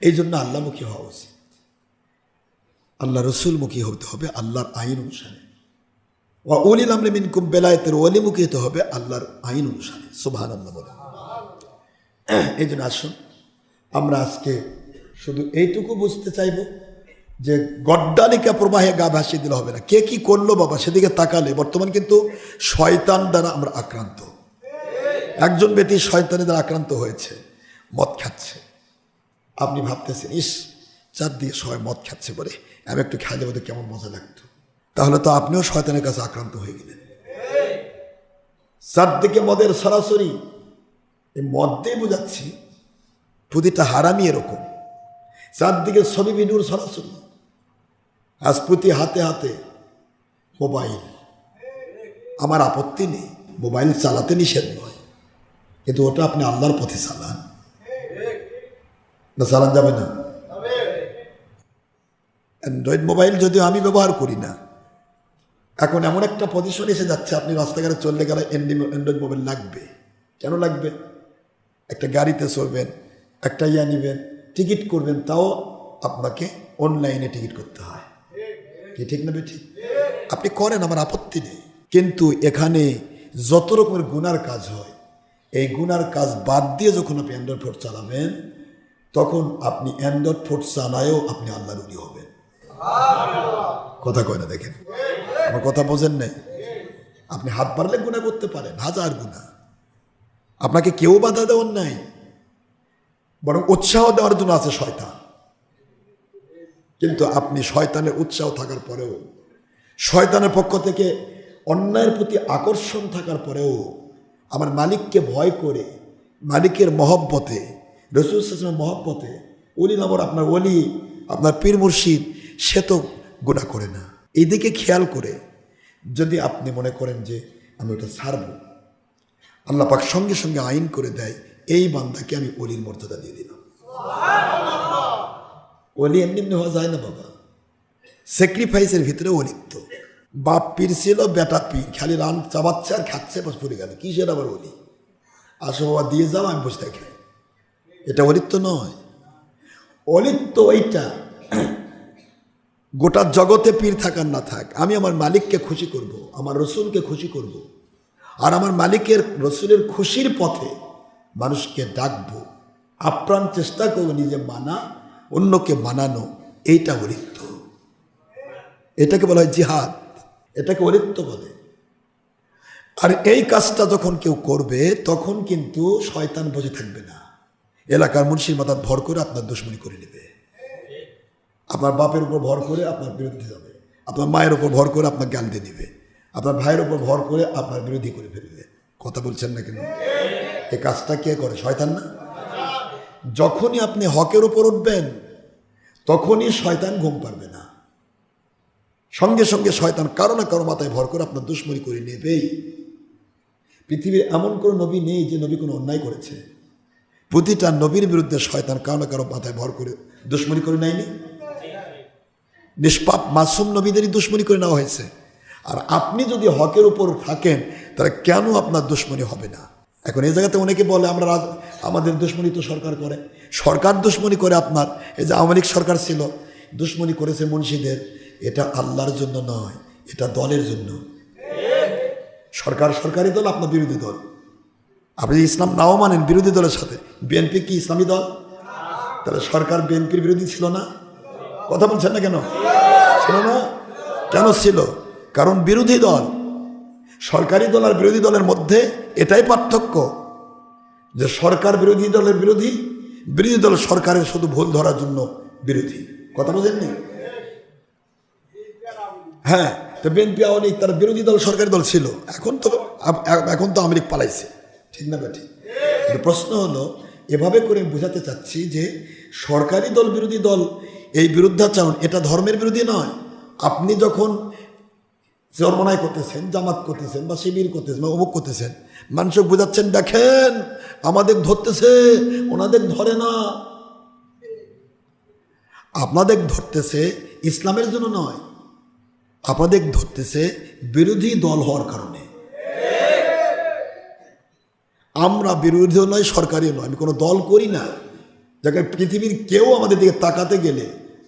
এই জন্য আল্লাহমুখী হওয়া উচিত, আল্লাহ রসুলমুখী হতে হবে, আল্লাহর আইন অনুসারে। ওয়া উলিল আমরি মিনকুম, বেলায়েতের ওলিমুখী হতে হবে আল্লাহর আইন অনুসারে। সুবহানাল্লাহ বলেন। এই জন্য আসুন আমরা আজকে শুধু এইটুকু বুঝতে চাইব যে গড্ডালিকা প্রবাহে গা ভাসিয়ে দিলে হবে না। কে কি করলো বাবা সেদিকে তাকালে, বর্তমান কিন্তু শয়তান দ্বারা আমরা আক্রান্ত। একজন ব্যক্তি শয়তানের দ্বারা আক্রান্ত হয়েছে, মদ খাচ্ছে। আপনি ভাবতেছেন, ইস চারদিকে সবাই মদ খাচ্ছে, বলে আমি একটু খাইলে বোধ কেমন মজা লাগতো। তাহলে তো আপনিও শয়তানের কাছে আক্রান্ত হয়ে গেলেন। চারদিকে মদের সরাসরি, এই মদ দিয়ে বোঝাচ্ছি প্রতিটা হারামি এরকম। চারদিকে ছবি ভিডিওর সরাসরি, আজ প্রতি হাতে হাতে মোবাইল। আমার আপত্তি নেই, মোবাইল চালাতে নিষেধ নয়, কিন্তু ওটা আপনি আল্লাহর পথে চালান, না চালান যাবে না। অ্যান্ড্রয়েড মোবাইল যদিও আমি ব্যবহার করি না, এখন এমন একটা পজিশন এসে যাচ্ছে, আপনি রাস্তাঘাটে চললে গেলে অ্যান্ড্রয়েড মোবাইল লাগবে। কেন লাগবে? একটা গাড়িতে চড়বেন, একটা নেবেন, টিকিট করবেন, তাও আপনাকে অনলাইনে টিকিট করতে হয়। কি ঠিক না ঠিক? আপনি করেন, আমার আপত্তি নেই, কিন্তু এখানে যত রকমের গুনার কাজ হয়, এই গুনার কাজ বাদ দিয়ে যখন আপনি অ্যান্ড্রয়েড ফোন চালাবেন, তখন আপনি অ্যান্ড্রয়েড ফোন চালায়ও আপনি আল্লাহর ওলি হবেন। কথা কয় না? দেখেন, আমার কথা বোঝেন নাই? আপনি হাত বাড়লে গুনাহ করতে পারেন, হাজার গুনাহ, আপনাকে কেউ বাধা দেওয়ার নাই, বরং উৎসাহ দেওয়ার জন্য আছে শয়তান। কিন্তু আপনি শয়তানের উৎসাহ থাকার পরেও, শয়তানের পক্ষ থেকে অন্যায়ের প্রতি আকর্ষণ থাকার পরেও আমার মালিককে ভয় করে, মালিকের মহব্বতে, রাসূল সাল্লাল্লাহু আলাইহি ওয়াসাল্লামের মহব্বতে, ওলি নামর আপনার ওলি, আপনার পীর মুর্শিদ, সে তো গুনাহ করে না। এইদিকে খেয়াল করে যদি আপনি মনে করেন যে আমি ওটা ছাড়ব, আল্লাহ পাক সঙ্গে সঙ্গে আইন করে দেয়, এই বান্দাকে আমি ওলির মর্যাদা দিয়ে দিলাম। ওলি এমনি এমনি হওয়া যায় না বাবা, স্যাক্রিফাইসের ভিতরে অলিত্ব। বাপ পীর ছিল, বেটা পীর, খালি রান চাবাচ্ছে আর খাচ্ছে, বস পড়ে গেল, কিসের আবার ওলি? আসো বাবা দিয়ে যাও, আমি বসে খাই, এটা অলিত্ব নয়। অলিত্ব ওইটা গোটা জগতে পীর থাকার না থাক, আমি আমার মালিককে খুশি করব, আমার রসুলকে খুশি করব, আর আমার মালিকের রসুলের খুশির পথে মানুষকে ডাকবো, আপ্রাণ চেষ্টা করবো নিজে মানা, অন্যকে মানানো, এইটা অলিত্ব। এটাকে বলা হয় জিহাদ, এটাকে অলিত্ব বলে। আর এই কাজটা যখন কেউ করবে, তখন কিন্তু শয়তান বসে থাকবে না, এলাকার মুন্সির মাথায় ভর করে আপনার দুশমনি করে নেবে, আপনার বাপের উপর ভর করে আপনার বিরুদ্ধে যাবে, আপনার মায়ের উপর ভর করে আপনার গাল দিয়ে নেবে, আপনার ভাইয়ের উপর ভর করে আপনার বিরোধী করে ফেলবে। কথা বলছেন না কেন? এই কাজটা কে করে? শয়তান না? যখনই আপনি হকের উপর উঠবেন, তখনই শয়তান ঘুম পারবে না, সঙ্গে সঙ্গে শয়তান কারো না কারো মাথায় ভর করে আপনার দুশমনি করে নেবেই। পৃথিবীর এমন কোনো নবী নেই যে নবী কোনো অন্যায় করেছে, প্রতিটা নবীর বিরুদ্ধে শয়তান কারো না কারো মাথায় ভর করে দুশমনি করে নেয়নি? নিষ্পাপ মাসুম নবীদেরই দুশমনি করে নেওয়া হয়েছে। আর আপনি যদি হকের উপর থাকেন, তাহলে কেন আপনার দুশমনি হবে না? এখন এই জায়গাতে অনেকে বলে আমরা আমাদের দুশমনি তো সরকার করে, সরকার দুশমনি করে আপনার। এই যে আওয়ামী লীগ সরকার ছিল, দুশমনি করেছে মুন্সিদের, এটা আল্লাহর জন্য নয়, এটা দলের জন্য। সরকার সরকারি দল, আপনার বিরোধী দল। আপনি ইসলাম নাও মানেন বিরোধী দলের সাথে, বিএনপি কি ইসলামী দল? তাহলে সরকার বিএনপির বিরোধী ছিল না? কথা বলছেন না কেন? ছিল না? কেন ছিল? কারণ বিরোধী দল। সরকারি দল আর বিরোধী দলের মধ্যে এটাই পার্থক্য যে সরকার বিরোধী দলের বিরোধী, বিরোধী দল সরকারের শুধু ভুল ধরার জন্য বিরোধী। কথা বোঝেননি? হ্যাঁ, তো বিএনপি আওয়ামী লীগ তার বিরোধী দল সরকারি দল ছিল, এখন তো আওয়ামী লীগ পালাইছে, ঠিক না বেঠিক? কিন্তু প্রশ্ন হলো, এভাবে করে বোঝাতে চাচ্ছি যে সরকারি দল বিরোধী দল এই বিরুদ্ধাচরণ, এটা ধর্মের বিরোধী নয়। আপনি যখন চরমনাই করতেছেন, জামাত করতেছেন, বা শিবির করতেছেন, বা অমুক করতেছেন, মানুষকে বোঝাচ্ছেন দেখেন আমাদের ধরতেছে, ওনাদের ধরে না। আপনাদের ধরতেছে ইসলামের জন্য নয়, আপনাদের ধরতেছে বিরোধী দল হওয়ার কারণে। আমরা বিরোধীও নয়, সরকারিও নয়, আমি কোনো দল করি না। যাকে পৃথিবীর কেউ আমাদের দিকে তাকাতে গেলে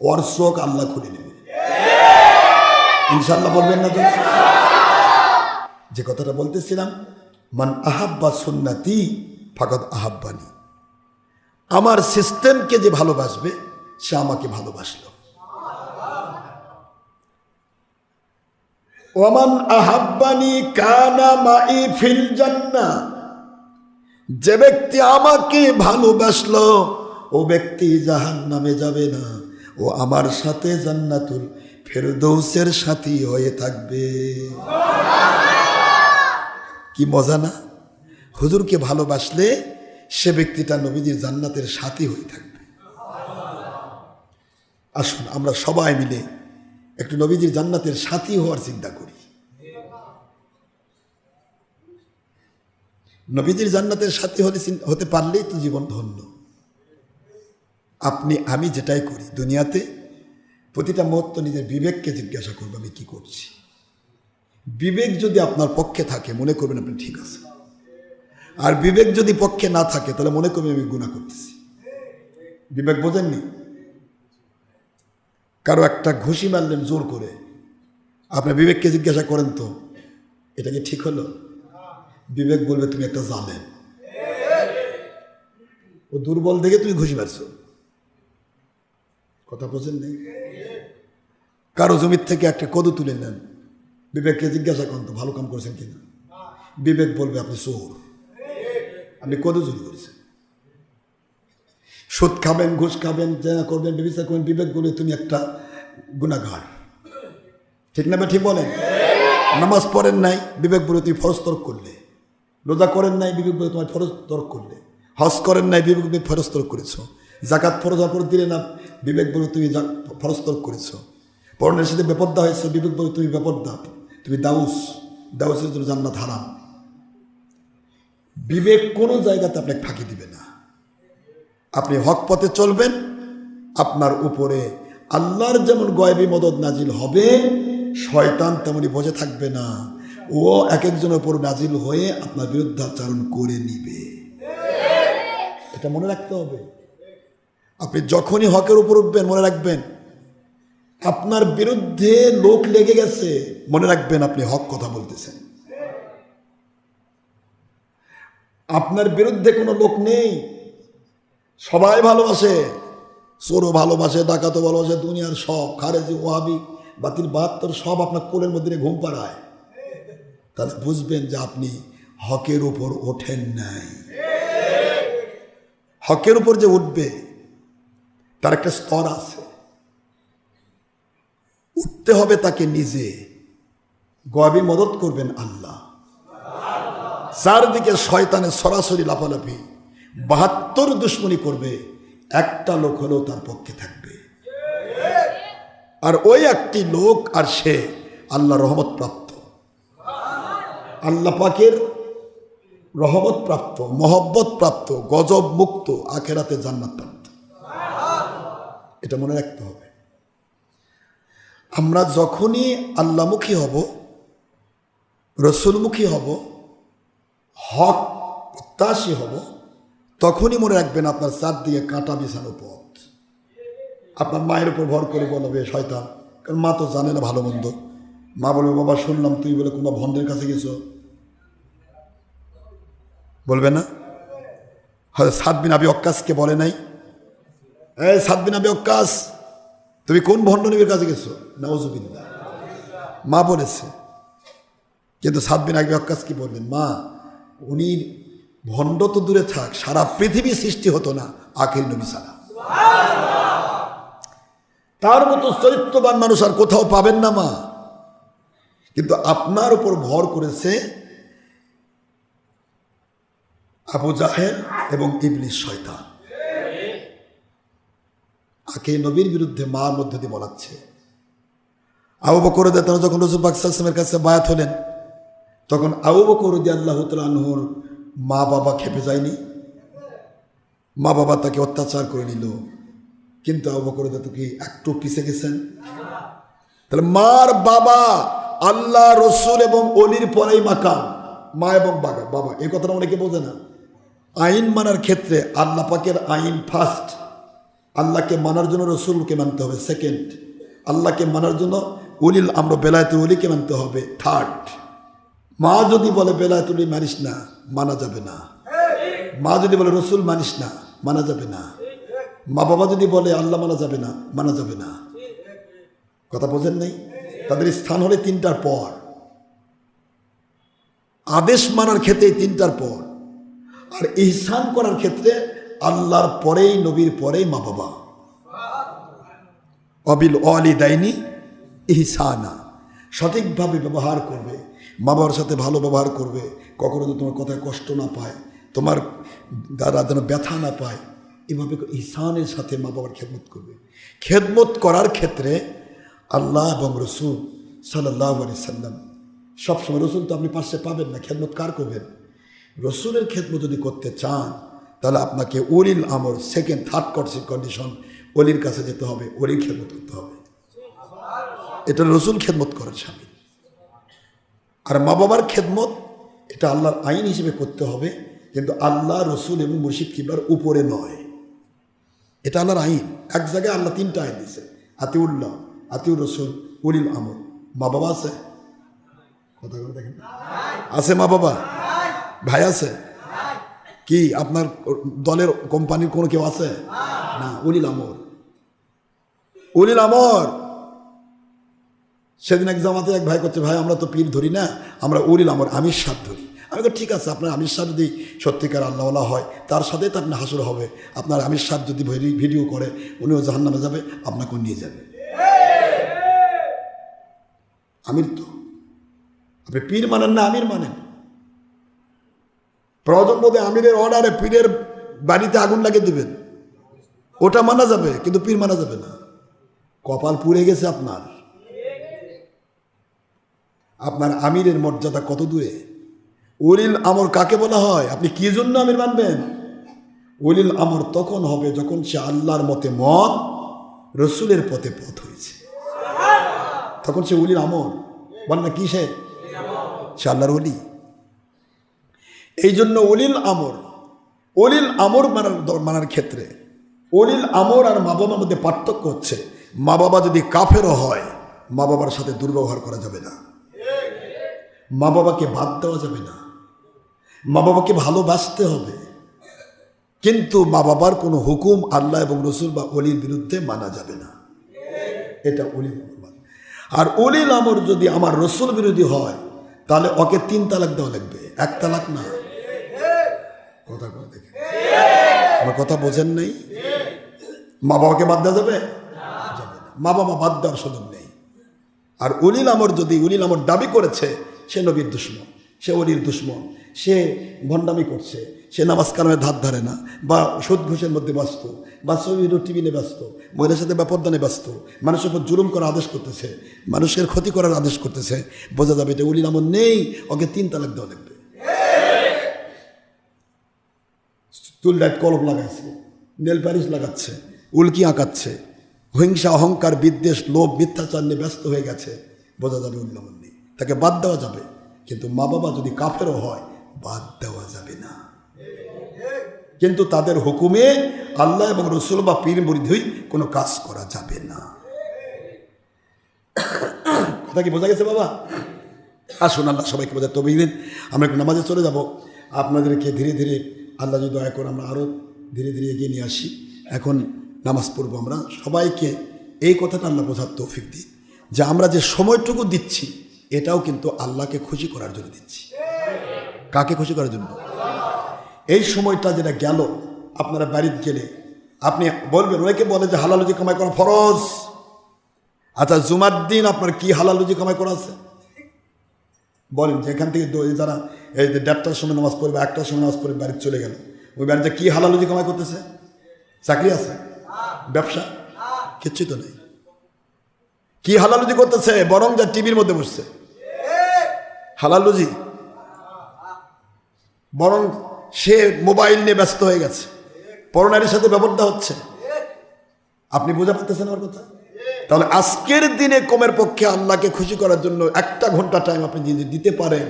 ওর চোখ আল্লাহ খুলে নেবে, ইনশাল্লাহ। বলবেন না? যে কথাটা বলতেছিলাম, মান আহাব্বা সুন্নতি ফাকাদ আহাব্বানি, আমার সিস্টেমকে যে ভালোবাসবে সে আমাকে ভালোবাসলো। ওমান আহাব্বানি কানা মাই ফিল জান্নাহ, যে ব্যক্তি আমাকে ভালোবাসলো ও ব্যক্তি জাহান্নামে যাবে না, ও আমার সাথে জান্নাতুল ফেরদৌসের সাথী হয়ে থাকবে। কি মজা না? হুজুরকে ভালোবাসলে সে ব্যক্তিটা নবীজির জান্নাতের সাথী হয়ে থাকবে। আসুন আমরা সবাই মিলে একটু নবীজির জান্নাতের সাথী হওয়ার চিন্তা করি। নবীজির জান্নাতের সাথী হতে পারলেই তো জীবন ধন্য। আপনি আমি যেটাই করি দুনিয়াতে, প্রতিটা মুহূর্ত নিজের বিবেককে জিজ্ঞাসা করবো আমি কি করছি। বিবেক যদি আপনার পক্ষে থাকে, মনে করবেন আপনি ঠিক আছে। আর বিবেক যদি পক্ষে না থাকে তাহলে মনে করবে আমি গুনাহ করতেছি। বিবেক বোঝেননি? কারো একটা ঘুষি মারলেন জোর করে, আপনার বিবেককে জিজ্ঞাসা করেন তো এটা কি ঠিক হলো? বিবেক বলবে তুমি একটা জালেম, ও দুর্বল দেখে তুমি ঘুষি মারছো। কথা বোঝেন নেই? কারো জমির থেকে একটা কদু তুলে নেন, বিবেককে জিজ্ঞাসা করেন তো ভালো কাম করেছেন কিনা? বিবেক বলবে আপনি চোর, আপনি কদু চুরি করেছেন। সুদ খাবেন, ঘুষ খাবেন, জেনা করবেন, ব্যভিচার করবেন, বিবেক বলবে তুমি একটা গুনাহগার। ঠিক না? ঠিক বলেন? নামাজ পড়েন নাই, বিবেক বলে তুমি ফরজ তরক করলে। রোজা করেন নাই, বিবেক বলে তোমার ফরজ তরক করলে। হজ করেন নাই, বিবেক বলে ফরজ তরক করেছো। জাকাত ফরজ অপর দিলে না, বিবেক বলে তুমি ফরজ তরক করেছো। পরনের সাথে বেপর্দা হয়েছে, বিবেক বলে তুমি বেপর্দা, তুমি দাউসের জন্য জান্নাত হারাম। বিবেক কোনো জায়গাতে আপনাকে ফাঁকি দিবে না। আপনি হক পথে চলবেন, আপনার উপরে আল্লাহর যেমন গয়বী মদদ নাজিল হবে, শয়তান তেমনি বসে থাকবে না, ও এক একজনের উপর নাজিল হয়ে আপনার বিরুদ্ধাচরণ করে নিবে। এটা মনে রাখতে হবে। আপনি যখনই হকের উপর উঠবেন মনে রাখবেন আপনার বিরুদ্ধে লোক লেগে গেছে, মনে রাখবেন আপনি হক কথা বলতেছেন। আপনার বিরুদ্ধে কোনো লোক নেই, সবাই ভালোবাসে, চোরও ভালোবাসে, ডাকাতও ভালোবাসে, দুনিয়ার সব খারেজি ওয়াহাবি বাতিল 72 সব আপনার কোলের মধ্যে ঘুম পাড়ায়। তাহলে বুঝবেন যে আপনি হকের উপর ওঠেন নাই। হকের উপর যে উঠবে তার একটা স্তর আছে, উঠতে হবে তাকে নিজে। গয়বী মদত করবেন আল্লাহ। চারদিকে শয়তানের সরাসরি লাফালাফি, 72 দুশ্মনী করবে, একটা লোক হলেও তার পক্ষে থাকবে। আর ওই একটি লোক, আর সে আল্লাহ রহমত প্রাপ্ত, আল্লাহ পাকের রহমত প্রাপ্ত, মহব্বত প্রাপ্ত, গজব মুক্ত, আখেরাতে জান্নাত প্রাপ্ত। এটা মনে রাখতে হবে। আমরা যখনই আল্লাহমুখী হব, রসুলমুখী হব, হক প্রত্যাশী হব, তখনই মনে রাখবেন আপনার চারদিকে কাঁটা বিছানো পথ। আপনার মায়ের উপর ভর করে বলবে শয়তান, কারণ মা তো জানে না ভালো মন্দ। মা বলবে বাবা শুনলাম তুই বলে কোনো ভন্ডের কাছে গেছো, বলবে না? হয়তো সাদ বিন আবি ওয়াক্কাসকে বলে নাই, এই সাদ বিন আবি ওয়াক্কাস তুমি কোন ভণ্ড নবীর কাছে গেছো? নাউজুবিল্লাহ, মা বলেছে। কিন্তু সাদ বিন আবি ওয়াক্কাস কি বলবেন? মা, উনি ভণ্ড তো দূরে থাক, সারা পৃথিবী সৃষ্টি হতো না আখেরি নবী ছাড়া। তার মতো চরিত্রবান মানুষ আর কোথাও পাবেন না মা। কিন্তু আপনার উপর ভর করেছে আবু জাহেল এবং ইবলিস শয়তান। আখেরি নবীর বিরুদ্ধে মার মধ্যে দিয়ে বলাচ্ছে। আবু বকর রাদিয়াল্লাহু আনহু যখন রাসূল পাক সাল্লাল্লাহু আলাইহি ওয়াসাল্লামের কাছে বায়াত হলেন, তখন আবু বকর রাদিয়াল্লাহু তাআলা আনহুর মা বাবা খেপে যায়নি? মা বাবা তাকে অত্যাচার করে নিল, কিন্তু আবু বকর রাদিয়াল্লাহু কি একটু পিছে গেছেন? তাহলে মার বাবা আল্লাহ রসুল এবং অলির পরেই মাকাম, মা এবং বাবা। এই কথাটা অনেকে বোঝে না। আইন মানার ক্ষেত্রে আল্লাহ পাকের আইন ফার্স্ট, আল্লাহকে মানার জন্য রসুলকে মানতে হবে সেকেন্ড, আল্লাহকে মানার জন্য উলিল আমর বেলায়েত উলিকে মানতে হবে থার্ড। মা যদি বলে বেলায়েত উলি মানিস না, মানা যাবে না। মা যদি বলে রসুল মানিস না, মানা যাবে না। মা বাবা যদি বলে আল্লাহ মানা যাবে না, মানা যাবে না। কথা বোঝেন নাই? তাদের স্থান হলে 3টার পর, আদেশ মানার ক্ষেত্রে 3টার পর, আর ইহসান করার ক্ষেত্রে আল্লাহর পরেই নবীর পরেই মা বাবা। অবিল ওয়ালিদাইনি ইহসানা, সঠিকভাবে ব্যবহার করবে, মা বাবার সাথে ভালো ব্যবহার করবে, কখনো যদি তোমার কথায় কষ্ট না পায়, তোমার দ্বারা যেন ব্যথা না পায়, এভাবে ইহসানের সাথে মা বাবার খেদমত করবে। খেদমত করার ক্ষেত্রে আল্লাহ এবং রসুল সাল্লাল্লাহু আলাইহি সাল্লাম সবসময়, রসুল তো আপনি পাশে পাবেন না, খেদমত কার করবেন? রসুলের খেদমত যদি করতে চান তাহলে আপনাকে ওলিল আমর সেকেন্ড থার্ড কন্ডিশন, ওলির কাছে যেতে হবে, ওলির খেদমত করতে হবে। এটা রসুল খেদমত করার শামিল। আর মা বাবার খেদমত এটা আল্লাহর আইন হিসেবে করতে হবে, কিন্তু আল্লাহ, রসুল এবং মুর্শিদ কিবলার উপরে নয়। এটা আল্লাহর আইন। এক জায়গায় আল্লাহ 3টা আইন দিয়েছে, আতিউল্লাহ, আতিউর রসুল, উলিল আমর। মা বাবা আছে? কথা করে দেখেন, আছে মা বাবা? ভাই আছে? কি আপনার দলের কোম্পানির কোনো কেউ আছে? না, উলিল আমর। উলিল আমর। সেদিন এক জামাতে এক ভাই করছে, ভাই আমরা তো পীর ধরি না, আমরা উলিল আমর আমির সাথ ধরি। আমি তো ঠিক আছে, আপনার আমির সাহ যদি সত্যিকার আল্লাহওয়ালা হয় তার সাথেই তো আপনার হাসর হবে। আপনার আমির সাহ যদি ভিডিও করে উনিও জাহান্নামে যাবে, আপনাকেও নিয়ে যাবে। আমির তো আপনি পীর মানেন না আমির মানেন? প্রয়োজন বোধে আমিরের অর্ডারে পীরের বাড়িতে আগুন লাগিয়ে দেবেন, ওটা মানা যাবে, কিন্তু পীর মানা যাবে না। কপাল পুড়ে গেছে আপনার। আপনার আমিরের মর্যাদা কত দূরে। উলিল আমর কাকে বলা হয়? আপনি কি জন্য আমির মানবেন? উলিল আমর তখন হবে যখন সে আল্লাহর মতে মত, রসুলের পথে পথ হয়েছে, তখন সে উলিল আমর। বল না কি সে আল্লাহর ওলি। এই জন্য উলিল আমর মানার ক্ষেত্রে উলিল আমর আর মা বাবার মধ্যে পার্থক্য হচ্ছে, মা বাবা যদি কাফেরও হয় মা বাবার সাথে দুর্ব্যবহার করা যাবে না, মা বাবাকে বাদ দেওয়া যাবে না, মা বাবাকে ভালোবাসতে হবে, কিন্তু মা বাবার কোনো হুকুম আল্লাহ এবং রসুল বা অলির বিরুদ্ধে মানা যাবে না। এটা উলিল আমর। আর উলিল আমর যদি আমার রসুল বিরোধী হয় তাহলে ওকে 3 তালাক দেওয়া লাগবে, 1 তালাক না। কথা করে দেখে আমার কথা বোঝেন নেই? মা বাবাকে বাদ দেওয়া যাবে? যাবে না, মা বাবা বাদ দেওয়ার সুযোগ নেই। আর উলিল আমর যদি উলিল আমর দাবি করেছে সে নবীর দুশমন, সে অলির দুশমন, সে ভণ্ডামি করছে, সে নামাজ কালামে ধার ধারে না, বা সুদ ঘুষের মধ্যে ব্যস্ত, বা ছবি টিভি নিয়ে ব্যস্ত, মহিলার সাথে ব্যাপারদানে ব্যস্ত, মানুষের উপর জুলুম করার আদেশ করতেছে, মানুষের ক্ষতি করার আদেশ করতেছে, বোঝা যাবে এটা উলিল আমর নেই, ওকে 3 তালাক দেওয়া লাগবে। চুল ডাইট কলপ লাগাইছে, নেল পালিশ লাগাচ্ছে, উল্কি আঁকাচ্ছে, হিংসা অহংকার বিদ্বেষ লোভ মিথ্যাচার নিয়ে ব্যস্ত হয়ে গেছে, বোঝা যাবে উলিল আমর নেই, তাকে বাদ দেওয়া যাবে। কিন্তু মা বাবা যদি কাফেরও হয় বাদ দেওয়া যাবে না, কিন্তু তাদের হুকুমে আল্লাহ এবং রসুল বা পীর মুরিদ কোনো কাজ করা যাবে না। কথা কি বোঝা গেছে বাবা? আসুন আল্লাহ সবাইকে বোঝা তবে দিন। আমরা একটু নামাজে চলে যাব। আপনাদেরকে ধীরে ধীরে আল্লাহ যদি দয়া করে আমরা আরও ধীরে ধীরে এগিয়ে নিয়ে আসি। এখন নামাজ পড়বো। আমরা সবাইকে এই কথাটা আল্লাহ বোঝার তৌফিক দিই যে আমরা যে সময়টুকু দিচ্ছি এটাও কিন্তু আল্লাহকে খুশি করার জন্য দিচ্ছি। কাকে খুশি করার জন্য? এই সময়টা যেটা গেল, আপনারা বাড়িতে গেলে আপনি বলবেন, অনেকে বলে যে হালাল রুজি কামাই করা ফরজ। আচ্ছা, জুমার দিন আপনার কি হালাল রুজি কামাই করা আছে? বলেন যে এখান থেকে যারা এই যে 1:30টার সময় নামাজ পড়বে, 1টার সময় নামাজ পড়বে, বাড়িতে চলে গেল, ওই বাড়িতে কি হালাল রুজি কামাই করতেছে? চাকরি আছে? ব্যবসা? কিচ্ছুই তো নেই। কি হালাল রুজি করতেছে? বরং যা টিভির মধ্যে বসছে হালাল রুজি, বরং সে মোবাইল নিয়ে ব্যস্ত হয়ে গেছে, পরনারীর সাথে ব্যবহার হচ্ছে। আপনি বোঝা পাচ্ছেন আমার কথা? তাহলে আজকের দিনে কমের পক্ষে আল্লাহকে খুশি করার জন্য 1 ঘন্টা টাইম আপনি যদি দিতে পারেন,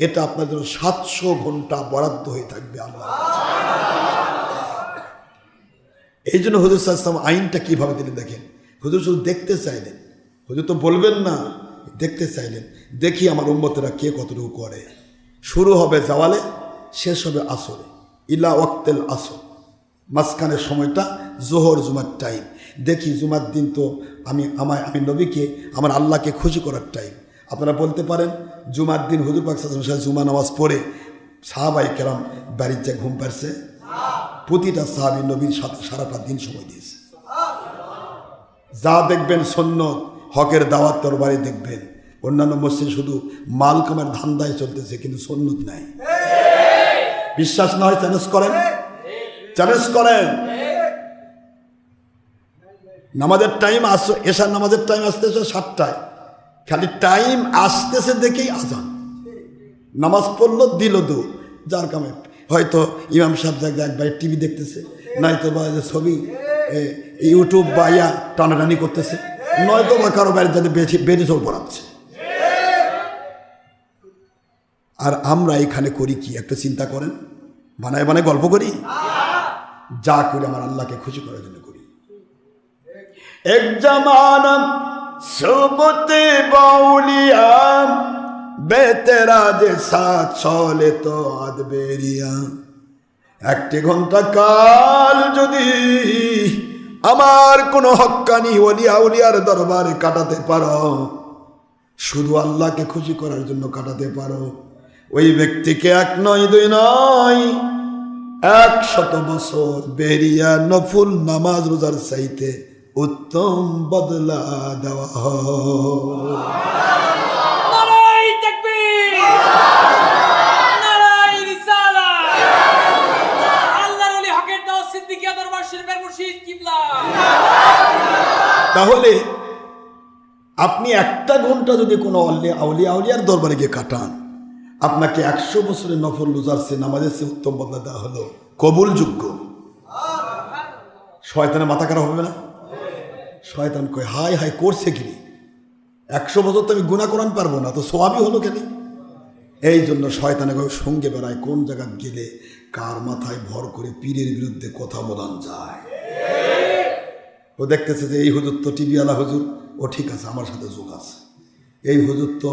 এটা আপনার জন্য 700 ঘন্টা বরাদ্দ হয়ে থাকবে আল্লাহ। এই জন্য হুজুর সাল্লাল্লাহু আলাইহি ওয়াসাল্লাম আইনটা কিভাবে দিলেন দেখেন। হুজুর শুধু দেখতে চাইলেন, হুজুর তো বলবেন না, দেখতে চাইলেন, দেখি আমার উম্মতেরা কে কতটুকু করে। শুরু হবে জাওয়ালে, শেষ হবে আসরে, ইলা ওয়াক্তেল আসর, মাঝখানের সময়টা জোহর জুমার টাইম। দেখি জুমার দিন তো আমি নবীকে, আমার আল্লাহকে খুশি করার টাইম। আপনারা বলতে পারেন জুমার দিন হুজুর পাক সাল্লাল্লাহু আলাইহি ওয়াসাল্লাম জুমা নামাজ পড়ে সাহাবায়ে কেরাম বাড়ির যে ঘুম পারছে? প্রতিটা সাহাবী নবীর সাথে সারাটা দিন সময় দিয়েছে। যা দেখবেন সুন্নত, হকের দাওয়াত তরবারি দেখবেন। অন্যান্য মসজিদ শুধু মাল কামার ধান্দায় চলতেছে, কিন্তু সুন্নত নাই। বিশ্বাস না হয় চ্যালেঞ্জ করেন, চ্যালেঞ্জ করেন। নামাজের টাইম এশার নামাজের টাইম আসতেছে 7টায়, খালি টাইম আসতেছে দেখেই আজান। নামাজ পড়লো, দিল দু, যার কামে হয়তো ইমাম সাহেব একবার টিভি দেখতেছে, নয়তো বা ছবি ইউটিউব বা টানাটানি করতেছে, নয়তো বা কারো বাড়ির যাতে বেশি চোখ পড়াচ্ছে। আর আমরা এখানে করি কি? একটা চিন্তা করেন। বানায় বানায় গল্প করি? যা করি আমার আল্লাহকে খুশি করার জন্য করি। এক জামানা সোবতে বাউলিয়া বেতেরা যে সাত চলে তো আদ বেরিয়া। একটি ঘন্টা কাল যদি আমার কোনো হক্কানি ওলিয়া উলিয়ার দরবারে কাটাতে পারো, শুধু আল্লাহকে খুশি করার জন্য কাটাতে পারো, ওই ব্যক্তিকে এক নয় দুই নয় 100 বছর বেরিয়া নফল নামাজ রোজার চাইতে উত্তম বদলা দেওয়া হয়। তাহলে আপনি একটা ঘন্টা যদি কোনো আউলিয়া আউলিয়ার দরবারে গিয়ে কাটান, আপনাকে 100 বছরের নফল রোজার চেয়ে নামাজের চেয়ে উত্তম বদলা দেওয়া হলো, কবুলযোগ্য। শয়তানের মাথা খারাপ হবে না? শয়তান কয় হাই হাই করছে কি 100 বছর তো আমি গুনাহ করান পারবো না, তো সোয়াবই হলো কেন? এই জন্য শয়তানে সঙ্গে বেড়ায় কোন জায়গা গেলে কার মাথায় ভর করে পীরের বিরুদ্ধে কথা বলান যায়। ও দেখতেছে যে এই হুজুর তো টিভিওয়ালা হুজুর, ও ঠিক আছে আমার সাথে যোগ আছে, এই হুজুর তো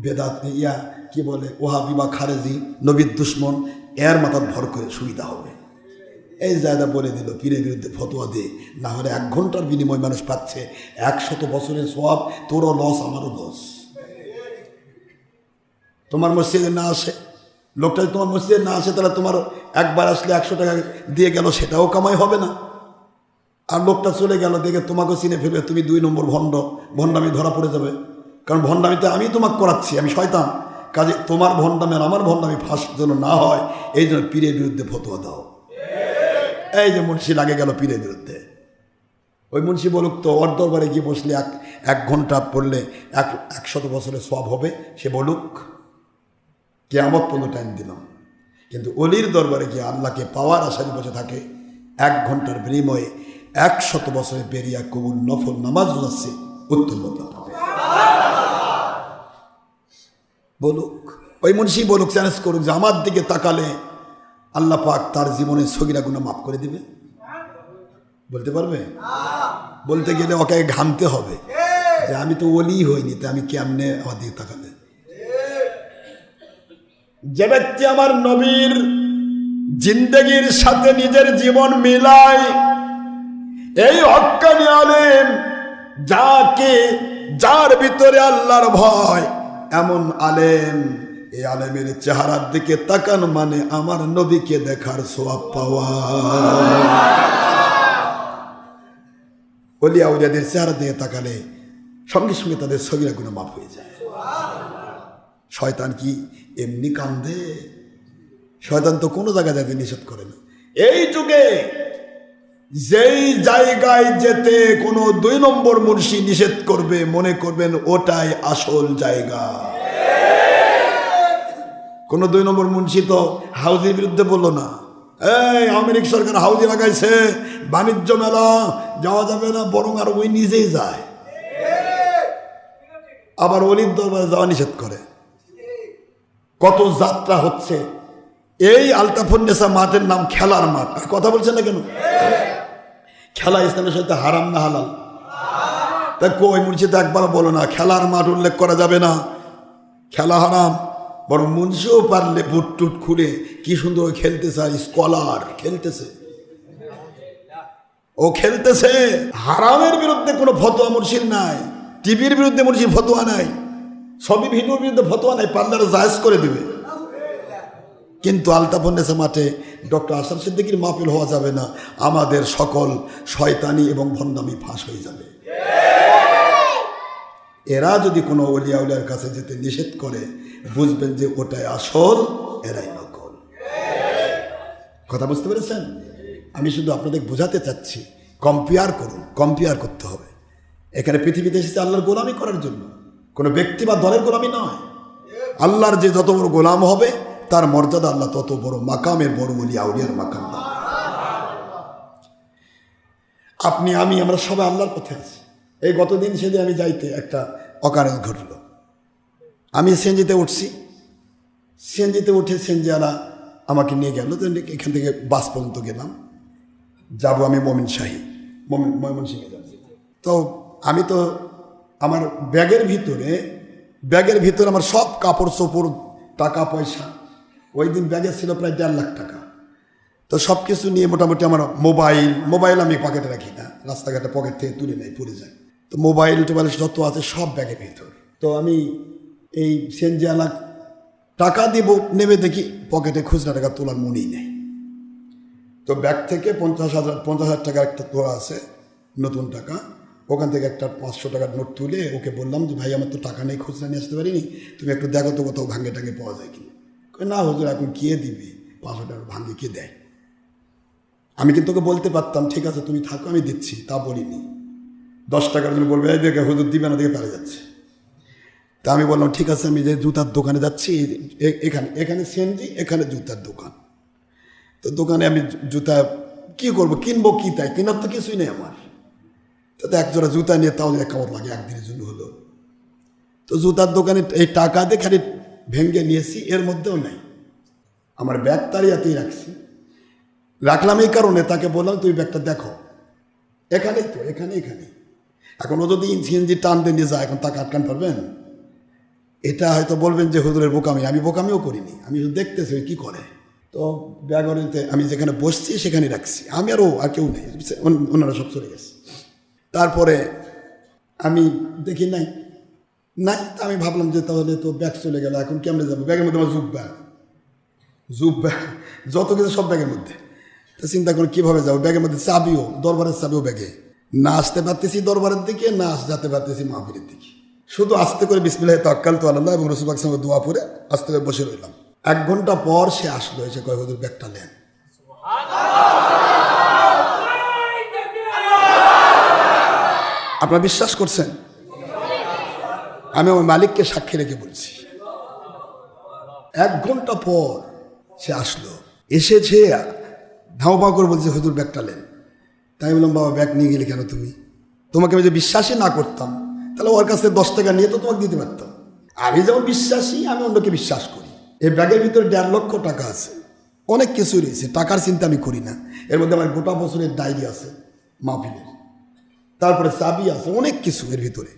বেদাত ইয়া কি বলে ওহাবি বা খারেজি নবীর দুশ্মন, এর মাথার ভর করে সুবিধা হবে। এই জায়গা বলে দিল পীরের বিরুদ্ধে ফতোয়া দিয়ে, না হলে 1 ঘন্টার বিনিময় মানুষ পাচ্ছে 100 বছরের সওয়াব। তোরও লস আমারও লস। তোমার মসজিদে না আসে লোকটা, তোমার মসজিদে না আসে তাহলে তোমার একবার আসলে 100 টাকা দিয়ে গেল, সেটাও কামাই হবে না। আর লোকটা চলে গেল দেখে তোমাকেও চিনে ফেলবে, তুমি 2 নম্বর ভণ্ডামি ধরা পড়ে যাবে। কারণ ভণ্ডামিতে আমি তোমাকে করাচ্ছি, আমি শয়তান। কাজে তোমার ভণ্ডামি আর আমার ভণ্ডামি ফাঁস যেন না হয়, এই জন্য পীরের বিরুদ্ধে ফতোয়া দাও। এই যে মুন্সি লাগে গেল পীরের বিরুদ্ধে, ওই মুন্সি বলুক তো ওর দরবারে গিয়ে বসলে 1 ঘন্টা পড়লে 100 বছরের সওয়াব হবে, সে বলুক, কিয়ামত পর্যন্ত টাইম দিলাম। কিন্তু অলির দরবারে গিয়ে আল্লাহকে পাওয়ার আশায় বসে থাকে, 1 ঘন্টার বিনিময়ে 100 বছরের বেরিয়া কবুল নফল নামাজ যাচ্ছে উত্তম বদলা পাবে। বলুক, ওই মুন্সি বলুক, চ্যালেঞ্জ করুক যে আমার দিকে তাকালে আল্লাহ পাক তার জীবনের সগীরা গুনাহ মাফ করে দিবে। বলতে পারবে? বলতে গেলে ওকে ঘামতে হবে যে আমি তো ওলি হইনি, তো আমি কেমনে আমার দিকে তাকালে। যে ব্যক্তি আমার নবীর জিন্দেগির সাথে নিজের জীবন মিলায়, এই হক্কানি আলেম, যার ভিতরে আল্লাহর ভয়, এমন আলেম, এই আলেমের চেহারার দিকে তাকান মানে আমার নবীকে দেখার সওয়াব পাওয়া। ওলিয়া উলিয়াদের চেহারা দিকে তাকালে সঙ্গে সঙ্গে তাদের সগীরা গুনাহ মাফ হয়ে যায়। শয়তান কি এমনি কান্দে? শয়তান তো কোনো জায়গায় যাতে নিষেধ করে না। এই যুগে যেই জায়গায় যেতে কোনো 2 নম্বর মুন্সি নিষেধ করবে, মনে করবেন ওটাই আসল জায়গা। কোনো 2 নম্বর মুন্সি তো হাউজির বিরুদ্ধে বললো না, এই আমেরিকা সরকার হাউজি লাগাইছে, বাণিজ্য মেলা যাওয়া যাবে না, বরং আর ওই নিজেই যায়। আবার অলির দরবারে যাওয়া নিষেধ করে। কত যাত্রা হচ্ছে। এই আলতাফুন্নেসা মাঠের নাম খেলার মাঠ। কথা বলছেন না কেন? খেলা ইসলামের সাথে হারাম না হালাল? তা কই মুন্সিতে একবার বলো না খেলার মাঠ উল্লেখ করা যাবে না, খেলা হারাম। বরং মুন্সিও পারলে বুট টুট খুলে কি সুন্দর খেলতেছে, আর স্কলার খেলতেছে, ও খেলতেছে। হারামের বিরুদ্ধে কোনো ফতোয়া মুন্সির নাই, টিভির বিরুদ্ধে মুন্সির ফতোয়া নাই, সবই ভিডিওর বিরুদ্ধে ফতোয়া নাই, পার্লারে জায়েজ করে দিবে। কিন্তু আলতাফুন্নেসা মাঠে ডক্টর আশরাফ সিদ্দিকীর মাহফিল হওয়া যাবে না, আমাদের সকল শয়তানি এবং ভণ্ডামি ফাঁস হয়ে যাবে। এরা যদি কোনো ওলিয়া উলিয়ার কাছে যেতে নিষেধ করে, বুঝবেন যে ওটাই আসল, এরাই নকল। কথা বুঝতে পেরেছেন? আমি শুধু আপনাদের বোঝাতে চাচ্ছি, কম্পেয়ার করুন, কম্পেয়ার করতে হবে। এখানে পৃথিবীতে এসেছে আল্লাহর গোলামি করার জন্য, কোনো ব্যক্তি বা দলের গোলামি নয়। আল্লাহর যে যত বড় গোলাম হবে তার মর্যাদা আল্লাহ তত বড় মাকামের, বড় ওলিয়া উলিয়ার মাকাম দান। আপনি আমি আমরা সবাই আল্লাহর পথে আছি। এই গতদিন সেদিন আমি যাইতে একটা অকারেন্স ঘটল। আমি সিএনজিতে উঠছি, সিএনজিতে উঠে সিএনজিওয়ালা আমাকে নিয়ে গেল। তো এখান থেকে বাস পর্যন্ত গেলাম, যাবো আমি ময়মনসিংহে যাব। তো আমি তো আমার ব্যাগের ভিতরে আমার সব কাপড় চোপড়, টাকা পয়সা, ওই দিন ব্যাগে ছিল প্রায় 1.5 লাখ টাকা। তো সব কিছু নিয়ে মোটামুটি আমার মোবাইল আমি পকেটে রাখি না, রাস্তাঘাটে পকেট থেকে তুলে নেই, পড়ে যায়। তো মোবাইল যত আছে সব ব্যাগের ভিতর। তো আমি এই সেনজিয়ালা টাকা দিব নেমে দেখি পকেটে খুচরা টাকা তোলার মনেই নেই। তো ব্যাগ থেকে 50,000 টাকার একটা তোলা আছে, নতুন টাকা। ওখান থেকে একটা 500 টাকার নোট তুলে ওকে বললাম যে ভাই আমার তো টাকা নেই, খুচরা নিয়ে আসতে পারিনি, তুমি একটু দেখো তো কোথাও ভাঙ্গে টাঙ্গে পাওয়া যায় কিনা। না হুজুর এখন কে দিবে, 500 টাকার ভাঙ্গে কে দেয়। আমি কিন্তু ওকে বলতে পারতাম ঠিক আছে তুমি থাকো আমি দিচ্ছি, তা বলিনি। 10 টাকার জন্য বলবে এই দেখে হুজুর দিবে না, দেখে পারে যাচ্ছে। তা আমি বললাম ঠিক আছে আমি যে জুতার দোকানে যাচ্ছি, এখানে সেনজি, এখানে জুতার দোকান। তো দোকানে আমি জুতা কি করবো, কিনবো কি, তাই কেনার তো কিছুই নেই আমার। তাতে একজোড়া জুতা নিয়ে তাও এক কামড় লাগে, একদিনের জন্য হলো। তো জুতার দোকানে এই টাকা দিয়ে খালি ভেঙে নিয়েছি, এর মধ্যেও নেই। আমার ব্যাগ তাড়িয়াতেই রাখলাম এই কারণে, তাকে বললাম তুই ব্যাগটা দেখো, এখানেই তো, এখানে। এখন ও যদি সিএনজি টান দিয়ে নিয়ে যায়, এখন তাকে আটকান পারবেন? এটা হয়তো বলবেন যে হুজুরের বোকামি, আমি বোকামিও করিনি, আমি দেখতেছি ওই কী করে। তো ব্যাগরিতে আমি যেখানে বসছি সেখানে রাখছি, আমি আর কেউ নেই, ওনারা সব চলে গেছে। তারপরে আমি দেখি নাই। তা আমি ভাবলাম যে তাহলে তো ব্যাগ চলে গেল, এখন কেমনে যাবো? ব্যাগের মধ্যে আমার জুব ব্যাগ যত কিছু সব ব্যাগের মধ্যে। তো চিন্তা করি কীভাবে যাবো, ব্যাগের মধ্যে চাবিও, দরবারের চাবিও ব্যাগে। না আসতে পারতেছি দরবারের দিকে, না যেতে পারতেছি মাহফিলের দিকে। শুধু আস্তে করে বিসমিল্লাহি তাওয়াক্কালতু আলাল্লাহ এবং রাসূল পাক সাল্লাল্লাহু আলাইহি ওয়াসাল্লাম দোয়া পড়ে আস্তে করে বসে রইলাম। 1 ঘন্টা পর সে আসলো, এসে কয় হুজুর ব্যাগটা নেন। আপনারা বিশ্বাস করছেন? আমি ওই মালিককে সাক্ষী রেখে বলছি। 1 ঘন্টা পর সে আসলো, এসেছে ধাওয়া করে বলছে হুজুর ব্যাগটা নেন। তাই বললাম বাবা ব্যাগ নিয়ে গেলে কেন তুমি? তোমাকে আমি যে বিশ্বাসই না করতাম তাহলে ওর কাছে 10 টাকা নিয়ে তো তোমাকে দিতে পারতাম। আমি যেমন বিশ্বাসী, আমি অন্যকে বিশ্বাস করি। এই ব্যাগের ভিতরে 1.5 লক্ষ টাকা আছে, অনেক কিছু রয়েছে, টাকার চিন্তা আমি করি না। এর মধ্যে আমার গোটা বছরের ডায়েরি আছে মাহফিলের, তারপরে চাবি আছে, অনেক কিছু এর ভিতরে।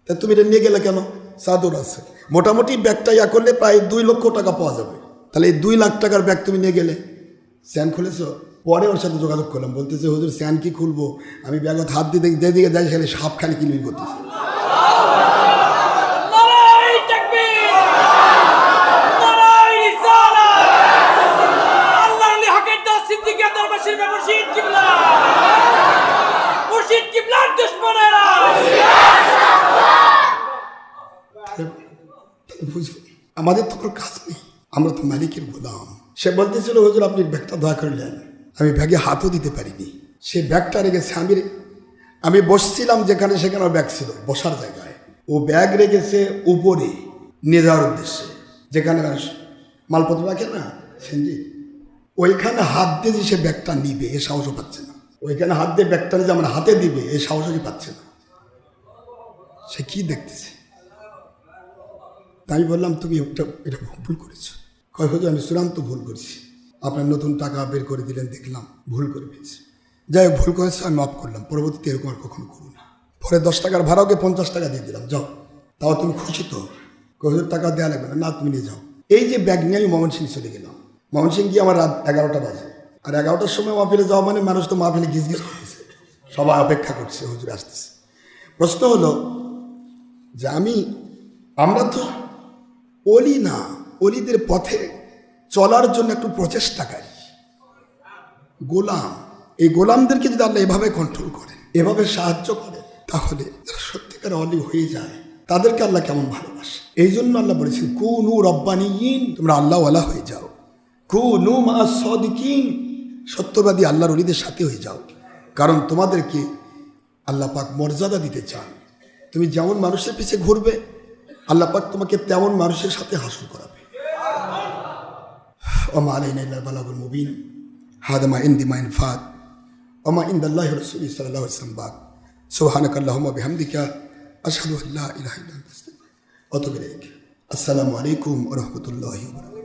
তা তুমি এটা নিয়ে গেলে কেন? চাদর আছে, মোটামুটি ব্যাগটা করলে প্রায় 2 লক্ষ টাকা পাওয়া যাবে। তাহলে এই 2 লাখ টাকার ব্যাগ তুমি নিয়ে গেলে, স্যান খুলেছো? পরে ওর সাথে যোগাযোগ করলাম, বলতেছে হুজুর স্যান কি খুলবো, আমি ব্যাগত হাত দিয়ে যেদিকে যাই সেখানে সাপ খালি কিলবিল করতেছে। আমাদের তো কোনো কাজ নেই, আমরা তো মালিকের গোলাম। সে বলতেছিল হুজুর আপনি ব্যাগটা দয়া করে নেন। আমি ব্যাগে হাতও দিতে পারিনি, সে ব্যাগটা রেখেছে। আমি বসছিলাম যেখানে, সেখানে ব্যাগ ছিল বসার জায়গায়, ও ব্যাগ রেখেছে উপরে নিয়ে যাওয়ার উদ্দেশ্যে, যেখানে মালপত্র রাখে না সেনজি, ওইখানে হাত দিয়ে যে সে ব্যাগটা নিবে এ সাহসও পাচ্ছে না। ওইখানে হাত দিয়ে ব্যাগটা যে আমার হাতে দিবে এ সাহসই পাচ্ছে না। সে কি দেখতেছে? তাই বললাম তুমি এটা ভুল করেছো। কয় হুজুর আমি চূড়ান্ত ভুল করেছি, আপনার নতুন টাকা বের করে দিলেন, দেখলাম ভুল করে ফেলছি। যাই হোক ভুল করেছে, আমি মাফ করলাম, পরবর্তীতে এরকম আর কখনো করো না। পরে 10 টাকার ভাড়াওকে 50 টাকা দিয়ে দিলাম, যাও। তাও তুমি খুশি তো? হুজুর টাকা দেওয়া লাগবে না, তুমি নিয়ে যাও। এই যে ব্যাগ নিয়ে আমি ময়মনসিংহ চলে গেলাম। ময়মনসিংহ গিয়ে আমার রাত 11টা বাজে। আর 11টার সময় মাহফিলে যাওয়া মানে মানুষ তো মাহফিলে গিজ করতেছে, সবাই অপেক্ষা করছে হুজুর আসতেছে। প্রশ্ন হলো যে আমরা তো অলি না, অলিদের পথে চলার জন্য একটু প্রচেষ্টাকারী গোলাম। এই গোলামদেরকে যদি আল্লাহ এভাবে কন্ট্রোল করেন, এভাবে সাহায্য করেন, তাহলে সত্যিকার অলি হয়ে যায়, তাদেরকে আল্লাহ কেমন ভালোবাসে। এই জন্য আল্লাহ বলেছেন কুনু রব্বানিয়িন, তোমরা আল্লাহওয়ালা হয়ে যাও। কুনু মা'আস সাদিকিন, সত্যবাদী আল্লাহর অলিদের সাথে হয়ে যাও, কারণ তোমাদেরকে আল্লাহ পাক মর্যাদা দিতে চান। তুমি যেমন মানুষের পিছে ঘুরবে, আল্লাহ পাক তোমাকে তেমন মানুষের সাথে হাসিল করাবে। ওমা আলাইনা ইল্লাল বালাগুল মুবিন। হাদা মা ইনদি মা ইনফাদ ওমা ইনদাল্লাহি ওয়া রাসূলিহি সাল্লাল্লাহু আলাইহি ওয়াসাল্লাম। সুবহানাকা আল্লাহুম্মা বিহামদিকা আশহাদু আল্লা ইলাহা ইল্লা আনতা আস্তাগফিরুকা ওয়া আতুবু ইলাইক। আসসালামু আলাইকুম ওয়া রাহমাতুল্লাহি ওয়া বারাকাতুহু।